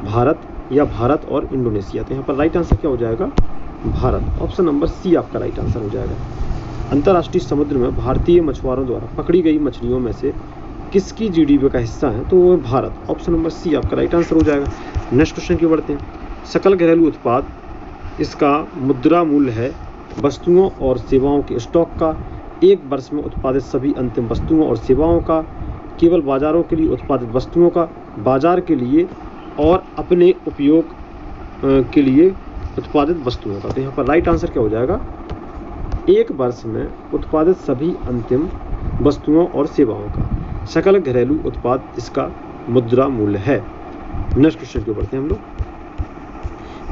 भारत, या भारत और इंडोनेशिया। तो यहाँ पर राइट आंसर क्या हो जाएगा, भारत। ऑप्शन नंबर सी आपका राइट आंसर हो जाएगा। अंतर्राष्ट्रीय समुद्र में भारतीय मछुआरों द्वारा पकड़ी गई मछलियों में से किसकी जीडीपी का हिस्सा है, तो वो है भारत। ऑप्शन नंबर सी आपका राइट आंसर हो जाएगा। नेक्स्ट क्वेश्चन की बढ़ते हैं। सकल घरेलू उत्पाद, इसका मुद्रा मूल्य है वस्तुओं और सेवाओं के स्टॉक का, एक वर्ष में उत्पादित सभी अंतिम वस्तुओं और सेवाओं का केवल बाजारों के लिए उत्पादित वस्तुओं का बाजार के लिए और अपने उपयोग के लिए उत्पादित वस्तुओं का। तो यहाँ पर राइट आंसर क्या हो जाएगा, एक वर्ष में उत्पादित सभी अंतिम वस्तुओं और सेवाओं का सकल घरेलू उत्पाद इसका मुद्रा मूल्य है। नेक्स्ट क्वेश्चन की ओर बढ़ते हैं हम लोग।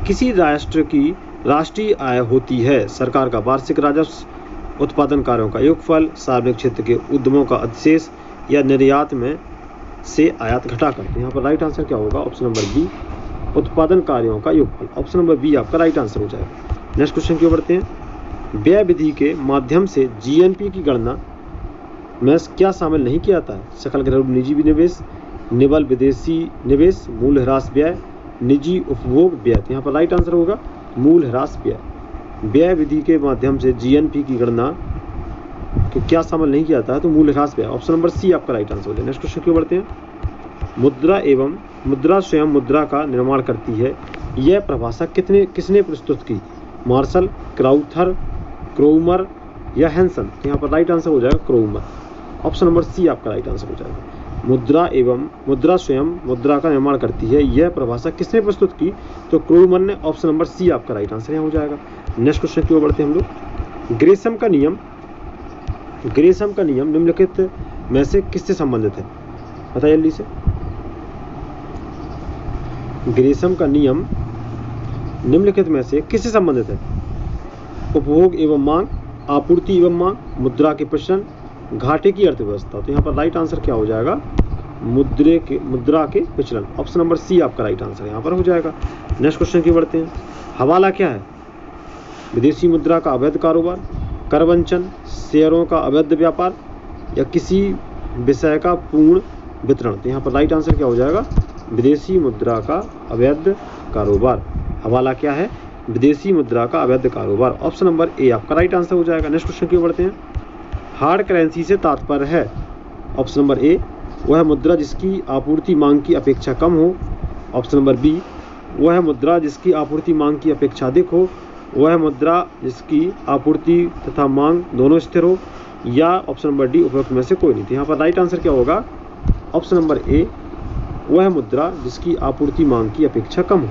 किसी राष्ट्र की राष्ट्रीय आय होती है सरकार का वार्षिक राजस्व, उत्पादन कार्यों का योगफल, सार्वजनिक क्षेत्र के उद्यमों का अधिशेष या निर्यात में से आयात घटाकर। तो यहाँ पर राइट आंसर क्या होगा, ऑप्शन नंबर बी, उत्पादन कार्यों का योगफल। ऑप्शन नंबर बी आपका राइट आंसर हो जाएगा। नेक्स्ट क्वेश्चन की ओर बढ़ते हैं। व्यय विधि के माध्यम से जीएनपी की गणना में क्या शामिल नहीं किया जाता है, सकल घरेलू निजी निवेश, निवल विदेशी निवेश, मूल्य ह्रास व्यय, निजी उपभोग व्यय। तो यहाँ पर राइट आंसर होगा मूल्य ह्रास व्यय। व्यय विधि के माध्यम से जीएनपी की गणना कि क्या शामिल नहीं किया जाता है, तो मूल्य ह्रास व्यय। ऑप्शन नंबर सी आपका राइट आंसर हो जाए। नेक्स्ट क्वेश्चन की ओर बढ़ते हैं। मुद्रा एवं मुद्रा स्वयं मुद्रा का निर्माण करती है, यह परिभाषा किसने प्रस्तुत की, मार्शल, क्राउथर, क्रोमर या हैंसन। यहाँ पर राइट आंसर हो जाएगा क्रोमर। ऑप्शन नंबर सी आपका राइट आंसर हो जाएगा। मुद्रा एवं मुद्रा स्वयं मुद्रा का निर्माण करती है, यह परिभाषा किसने प्रस्तुत की, तो क्रोमर ने। ऑप्शन नंबर सी आपका राइट आंसर यहाँ हो जाएगा। नेक्स्ट क्वेश्चन की ओर बढ़ते हैं हम लोग। ग्रेशम का नियम निम्नलिखित में से किससे संबंधित है, बताइए जल्दी से। ग्रेशम का नियम निम्नलिखित में से किससे संबंधित है, उपभोग एवं मांग, आपूर्ति एवं मांग, मुद्रा के प्रचलन, घाटे की अर्थव्यवस्था। तो यहाँ पर राइट आंसर क्या हो जाएगा, मुद्रा के विचलन। ऑप्शन नंबर सी आपका राइट आंसर यहाँ पर हो जाएगा। नेक्स्ट क्वेश्चन की बढ़ते हैं। हवाला क्या है, विदेशी मुद्रा का अवैध कारोबार, करवंचन, शेयरों का अवैध व्यापार या किसी विषय का पूर्ण वितरण। तो यहाँ पर राइट आंसर क्या हो जाएगा, विदेशी मुद्रा का अवैध कारोबार। हवाला क्या है, विदेशी मुद्रा का अवैध कारोबार। ऑप्शन नंबर ए आपका राइट आंसर हो जाएगा। नेक्स्ट क्वेश्चन की ओर बढ़ते हैं। हार्ड करेंसी से तात्पर्य है, ऑप्शन नंबर ए, वह मुद्रा जिसकी आपूर्ति मांग की अपेक्षा कम हो। ऑप्शन नंबर बी, वह मुद्रा जिसकी आपूर्ति मांग की अपेक्षा अधिक हो। वह मुद्रा जिसकी आपूर्ति तथा मांग दोनों स्थिर हो। या ऑप्शन नंबर डी, उपरोक्त में से कोई नहीं। तो यहाँ पर राइट आंसर क्या होगा, ऑप्शन नंबर ए, वह मुद्रा जिसकी आपूर्ति मांग की अपेक्षा कम हो।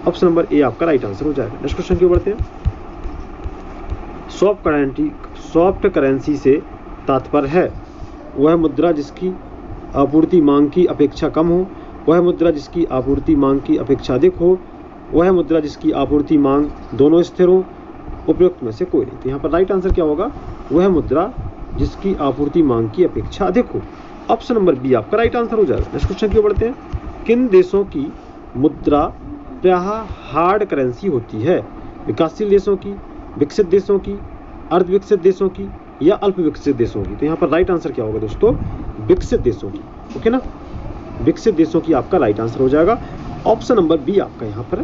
ऑप्शन नंबर ए आपका राइट आंसर हो जाएगा। नेक्स्ट क्वेश्चन की ओर बढ़ते हैं। सॉफ्ट करेंसी से तात्पर्य है, वह मुद्रा जिसकी आपूर्ति मांग की अपेक्षा कम हो। वह मुद्रा जिसकी आपूर्ति मांग की अपेक्षा अधिक हो। वह मुद्रा जिसकी आपूर्ति मांग दोनों स्थिर हो। उपयुक्त में से कोई नहीं। तो यहाँ पर राइट आंसर क्या होगा, वह मुद्रा जिसकी आपूर्ति मांग की अपेक्षा अधिक हो। ऑप्शन नंबर बी आपका राइट आंसर हो जाएगा। नेक्स्ट क्वेश्चन की ओर बढ़ते हैं। किन देशों की मुद्रा प्रायः हार्ड करेंसी होती है, विकासशील देशों की, विकसित देशों की, अर्धविकसित देशों की या अल्प विकसित देशों की। तो यहाँ पर राइट आंसर क्या होगा दोस्तों, विकसित देशों की। ओके ना, विकसित देशों की आपका राइट आंसर हो जाएगा। ऑप्शन नंबर बी आपका यहाँ पर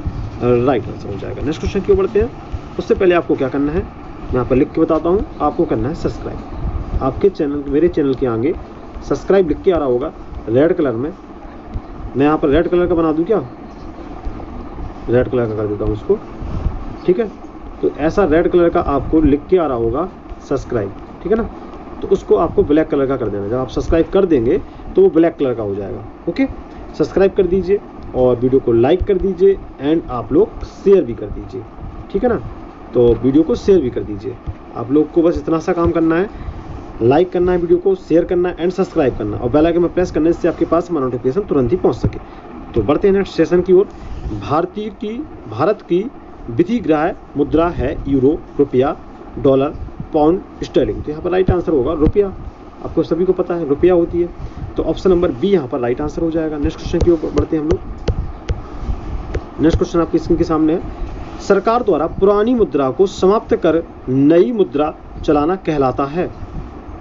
राइट आंसर हो जाएगा। नेक्स्ट क्वेश्चन की ओर बढ़ते हैं। उससे पहले आपको क्या करना है, मैं यहाँ पर लिख के बताता हूँ। आपको करना है सब्सक्राइब। आपके चैनल, मेरे चैनल के आगे सब्सक्राइब लिख के आ रहा होगा रेड कलर में। मैं यहाँ पर रेड कलर का बना दूँ क्या, रेड कलर का कर देता हूँ उसको, ठीक है। तो ऐसा रेड कलर का आपको लिख के आ रहा होगा सब्सक्राइब, ठीक है ना। तो उसको आपको ब्लैक कलर का कर देना। जब आप सब्सक्राइब कर देंगे तो वो ब्लैक कलर का हो जाएगा। ओके, सब्सक्राइब कर दीजिए और वीडियो को लाइक कर दीजिए एंड आप लोग शेयर भी कर दीजिए, ठीक है ना। तो वीडियो को शेयर भी कर दीजिए। आप लोग को बस इतना सा काम करना है, लाइक करना है, वीडियो को शेयर करना है एंड सब्सक्राइब करना और बेल आइकन में प्रेस करना है, जिससे आपके पास नोटिफिकेशन तुरंत ही पहुंच सके। तो बढ़ते हैं नेक्स्ट सेशन की ओर। भारत की विधिग्राह्य मुद्रा है यूरो, रुपया, डॉलर, पाउंड स्टर्लिंग। तो यहाँ पर राइट आंसर होगा रुपया। आपको सभी को पता है रुपया होती है। तो ऑप्शन नंबर बी यहाँ पर राइट आंसर हो जाएगा। नेक्स्ट क्वेश्चन की ओर बढ़ते हैं हम लोग। नेक्स्ट क्वेश्चन आपकी स्क्रीन के सामने है। सरकार द्वारा पुरानी मुद्रा को समाप्त कर नई मुद्रा चलाना कहलाता है,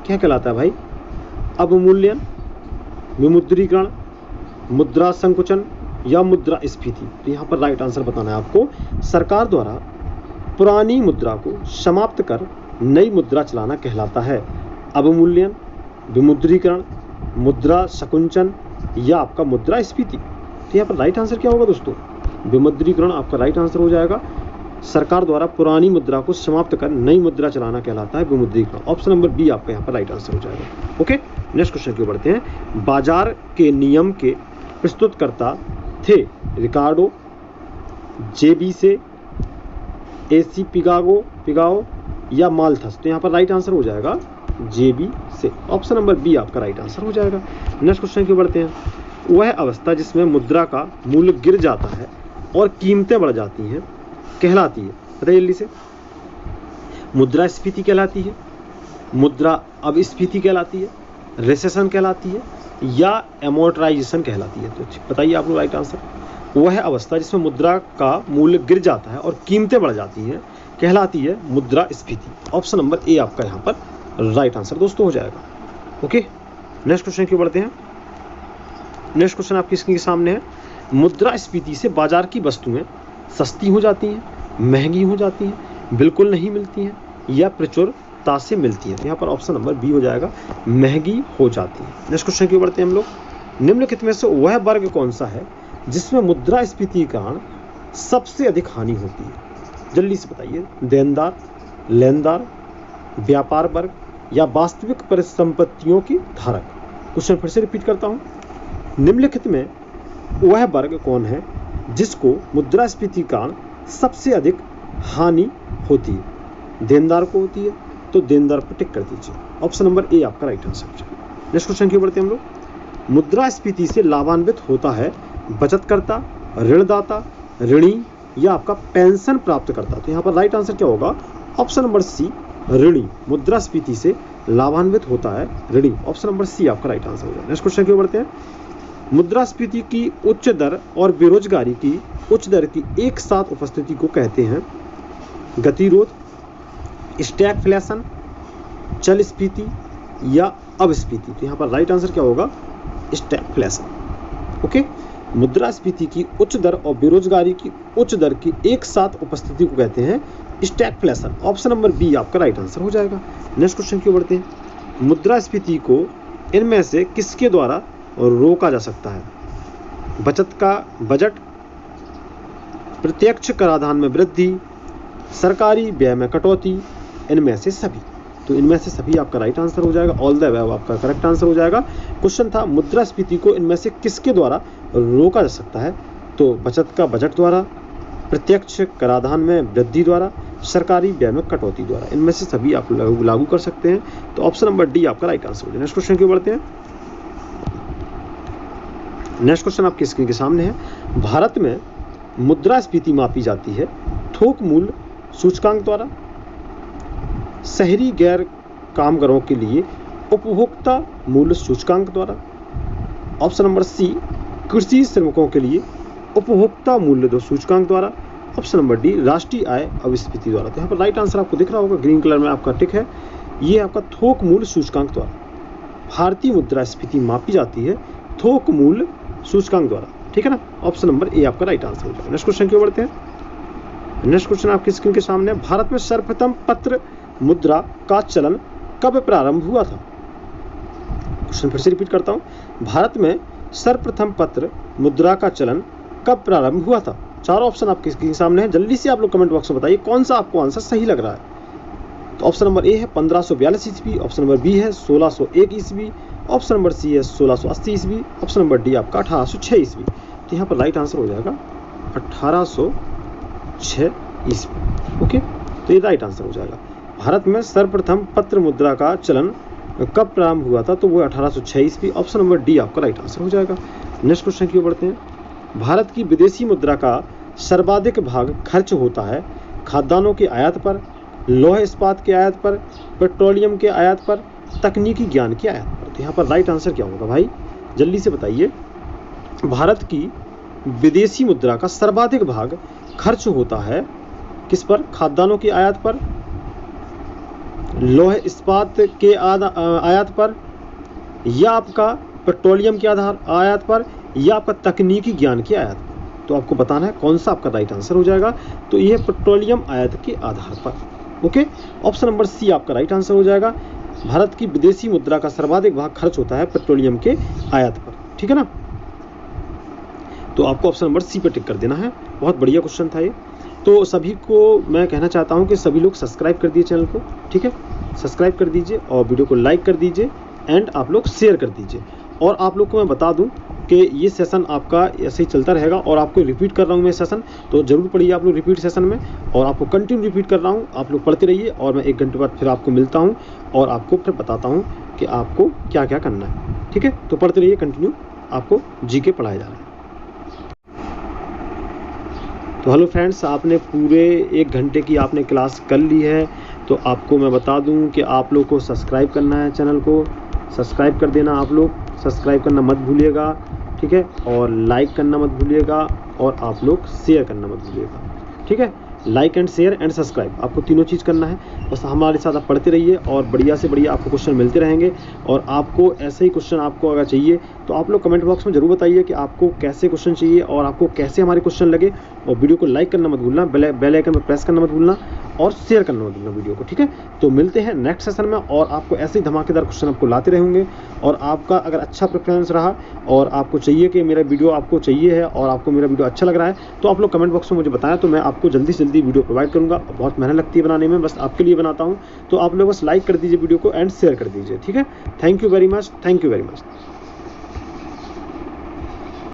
क्या कहलाता है भाई, अवमूल्यन, विमुद्रीकरण, मुद्रा संकुचन या मुद्रा स्फीति। तो यहाँ पर राइट आंसर बताना है आपको। सरकार द्वारा पुरानी मुद्रा को समाप्त कर नई मुद्रा चलाना कहलाता है अवमूल्यन, विमुद्रीकरण, मुद्रा संकुचन या आपका मुद्रा स्फीति। तो यहाँ पर राइट आंसर क्या होगा दोस्तों, विमुद्रीकरण आपका राइट आंसर हो जाएगा। सरकार द्वारा पुरानी मुद्रा को समाप्त कर नई मुद्रा चलाना कहलाता है विमुद्रीकरण। ऑप्शन नंबर बी आपका यहाँ पर राइट आंसर हो जाएगा। ओके। नेक्स्ट क्वेश्चन की ओर बढ़ते हैं। बाजार के नियम के प्रस्तुतकर्ता थे रिकार्डो, जेबी से, एसी पिगाओ या माल्थस। तो यहाँ पर राइट आंसर हो जाएगा जेबी से, ऑप्शन नंबर बी आपका राइट आंसर हो जाएगा। नेक्स्ट क्वेश्चन की ओर बढ़ते हैं। वह अवस्था जिसमें मुद्रा का मूल्य गिर जाता है और कीमतें बढ़ जाती हैं कहलाती है, बताइए जल्दी से। मुद्रास्फीति कहलाती है, मुद्रा अपस्फीति कहलाती है, रिसेशन कहलाती है या एमोर्टाइजेशन कहलाती है। तो बताइए आप लोग राइट आंसर। वह अवस्था जिसमें मुद्रा का मूल्य गिर जाता है और कीमतें बढ़ जाती हैं कहलाती है मुद्रास्फीति, ऑप्शन नंबर ए आपका यहाँ पर राइट आंसर दोस्तों हो जाएगा। ओके, नेक्स्ट क्वेश्चन की ओर बढ़ते हैं। नेक्स्ट क्वेश्चन आपकी स्क्रीन के सामने है। मुद्रास्फीति से बाजार की वस्तुएं सस्ती हो जाती हैं, महंगी हो जाती हैं, बिल्कुल नहीं मिलती हैं या प्रचुरता से मिलती हैं। तो यहाँ पर ऑप्शन नंबर बी हो जाएगा, महंगी हो जाती है। नेक्स्ट क्वेश्चन की ओर बढ़ते हैं हम लोग। निम्नलिखित में से वह वर्ग कौन सा है जिसमें मुद्रास्फीति के कारण सबसे अधिक हानि होती है, जल्दी से बताइए। देनदार, लेनदार, व्यापार वर्ग या वास्तविक परिसंपत्तियों की धारक। क्वेश्चन फिर से रिपीट करता हूँ। निम्नलिखित में वह वर्ग कौन है जिसको मुद्रास्फीति के कारण सबसे अधिक हानि होती है। देनदार को होती है तो देनदार पर टिक कर दीजिए, ऑप्शन नंबर ए आपका राइट आंसर है। नेक्स्ट क्वेश्चन की ओर बढ़ते हैं हम लोग। मुद्रास्फीति से लाभान्वित होता है बचतकर्ता, ऋणदाता, ऋणी या आपका पेंशन प्राप्त करता। तो यहाँ पर राइट आंसर क्या होगा, ऑप्शन नंबर सी ऋणी। मुद्रास्फीति से लाभान्वित होता है ऋणी, ऑप्शन नंबर सी आपका राइट आंसर होगा। नेक्स्ट क्वेश्चन की ओर बढ़ते हैं। मुद्रास्फीति की उच्च दर और बेरोजगारी की उच्च दर की एक साथ उपस्थिति को कहते हैं गतिरोध, स्टैगफ्लेशन, चल स्फीति या अवस्फीति। तो यहाँ पर राइट आंसर क्या होगा, स्टैगफ्लेशन। ओके, मुद्रास्फीति की उच्च दर और बेरोजगारी की उच्च दर की एक साथ उपस्थिति को कहते हैं स्टैगफ्लेशन, ऑप्शन नंबर बी आपका राइट आंसर हो जाएगा। नेक्स्ट क्वेश्चन की ओर बढ़ते हैं। मुद्रास्फीति को इनमें से किसके द्वारा रोका जा सकता है। बचत का बजट, प्रत्यक्ष कराधान में वृद्धि, सरकारी व्यय में कटौती, इनमें से सभी। तो इनमें से सभी आपका राइट आंसर हो जाएगा, ऑल द अबव आपका करेक्ट आंसर हो जाएगा। क्वेश्चन था मुद्रास्फीति को इनमें से किसके द्वारा रोका जा सकता है, तो बचत का बजट द्वारा, प्रत्यक्ष कराधान में वृद्धि द्वारा, सरकारी व्यय में कटौती द्वारा। इनमें से सभी आप लागू कर सकते हैं, तो ऑप्शन नंबर डी आपका राइट आंसर हो जाएगा। नेक्स्ट क्वेश्चन की ओर बढ़ते हैं। नेक्स्ट क्वेश्चन आपकी स्क्रीन के सामने है। भारत में मुद्रास्फीति मापी जाती है थोक मूल्य सूचकांक द्वारा, शहरी गैर कामगारों के लिए उपभोक्ता मूल्य सूचकांक द्वारा, ऑप्शन नंबर सी कृषि श्रमिकों के लिए उपभोक्ता मूल्य सूचकांक द्वारा, ऑप्शन नंबर डी राष्ट्रीय आय अभिस्फीति द्वारा। तो यहाँ पर राइट आंसर आपको दिख रहा होगा, ग्रीन कलर में आपका टिक है, ये आपका थोक मूल्य सूचकांक द्वारा। भारतीय मुद्रास्फीति मापी जाती है थोक मूल्य सूचकांक द्वारा, ठीक है ना, ऑप्शन नंबर ए आपका राइट आंसर हो जाएगा। नेक्स्ट क्वेश्चन की ओर बढ़ते हैं। नेक्स्ट क्वेश्चन आपकी स्क्रीन के सामने। भारत में सर्वप्रथम पत्र मुद्रा का चलन कब प्रारंभ हुआ था। क्वेश्चन फिर से रिपीट करता हूं। भारत में सर्वप्रथम पत्र मुद्रा का चलन कब प्रारंभ हुआ था। चार ऑप्शन आपके स्क्रीन के सामने है, जल्दी से आप लोग कमेंट बॉक्स में बताइए कौन सा आपको आंसर सही लग रहा है। तो ऑप्शन नंबर ए है 1542 ईस्वी, ऑप्शन नंबर बी है 1601 ईस्वी, ऑप्शन नंबर सी है 1680 ईस्वी, ऑप्शन नंबर डी आपका 1806 ईस्वी। तो यहाँ पर राइट आंसर हो जाएगा 1806 ईस्वी। ओके, तो ये राइट आंसर हो जाएगा। भारत में सर्वप्रथम पत्र मुद्रा का चलन कब प्रारंभ हुआ था, तो वो 1806 ईस्वी, ऑप्शन नंबर डी आपका राइट आंसर हो जाएगा। नेक्स्ट क्वेश्चन की ओर बढ़ते हैं। भारत की विदेशी मुद्रा का सर्वाधिक भाग खर्च होता है खाद्यान्नों के आयात पर, लौह इस्पात के आयात पर, पेट्रोलियम के आयात पर, तकनीकी ज्ञान के आयात पर। तो यहाँ पर राइट आंसर क्या होगा भाई, जल्दी से बताइए। भारत की विदेशी मुद्रा का सर्वाधिक भाग खर्च होता है किस पर, खाद्यान्नों के आयात पर, लौह इस्पात के आयात पर, या आपका पेट्रोलियम के आयात पर, या आपका तकनीकी ज्ञान के आयात पर। तो आपको बताना है कौन सा आपका राइट आंसर हो जाएगा। तो यह पेट्रोलियम आयात के आधार पर। ओके, ऑप्शन नंबर सी आपका राइट आंसर हो जाएगा। भारत की विदेशी मुद्रा का सर्वाधिक भाग खर्च होता है पेट्रोलियम के आयात पर, ठीक है ना। तो आपको ऑप्शन नंबर सी पे टिक कर देना है। बहुत बढ़िया क्वेश्चन था ये। तो सभी को मैं कहना चाहता हूं कि सभी लोग सब्सक्राइब कर दिए चैनल को, ठीक है, सब्सक्राइब कर दीजिए और वीडियो को लाइक कर दीजिए एंड आप लोग शेयर कर दीजिए। और आप लोग को मैं बता दूं कि ये सेशन आपका ऐसे ही चलता रहेगा और आपको रिपीट कर रहा हूँ मैं सेशन, तो ज़रूर पढ़िए आप लोग रिपीट सेशन में, और आपको कंटिन्यू रिपीट कर रहा हूँ, आप लोग पढ़ते रहिए और मैं 1 घंटे बाद फिर आपको मिलता हूँ और आपको फिर बताता हूँ कि आपको क्या क्या करना है। ठीक है, तो पढ़ते रहिए कंटिन्यू, आपको जीके पढ़ाया जा रहा है। तो हेलो फ्रेंड्स, आपने पूरे 1 घंटे की आपने क्लास कर ली है, तो आपको मैं बता दूं कि आप लोग को सब्सक्राइब करना है, चैनल को सब्सक्राइब कर देना, आप लोग सब्सक्राइब करना मत भूलिएगा, ठीक है, और लाइक करना मत भूलिएगा, और आप लोग शेयर करना मत भूलिएगा। ठीक है, like and share and subscribe, आपको तीनों चीज़ करना है। बस हमारे साथ आप पढ़ते रहिए और बढ़िया से बढ़िया आपको क्वेश्चन मिलते रहेंगे। और आपको ऐसे ही क्वेश्चन आपको अगर चाहिए तो आप लोग कमेंट बॉक्स में ज़रूर बताइए कि आपको कैसे क्वेश्चन चाहिए और आपको कैसे हमारे क्वेश्चन लगे। और वीडियो को लाइक करना मत भूलना, बेल आइकन पर प्रेस करना मत भूलना और शेयर करना मत भूलना वीडियो को। ठीक है, तो मिलते हैं नेक्स्ट सेशन में और आपको ऐसे ही धमाकेदार क्वेश्चन आपको लाते रहेंगे। और आपका अगर अच्छा प्रेफरेंस रहा और आपको चाहिए कि मेरा वीडियो आपको चाहिए है और आपको मेरा वीडियो अच्छा लग रहा है, तो आप लोग कमेंट बॉक्स में मुझे बताएं, तो मैं आपको जल्दी से जल्दी वीडियो प्रोवाइड करूँगा। बहुत मेहनत लगती है बनाने में, बस आपके लिए बनाता हूँ। तो आप लोग बस लाइक कर दीजिए वीडियो को एंड शेयर कर दीजिए। ठीक है, thank you very much, thank you very much.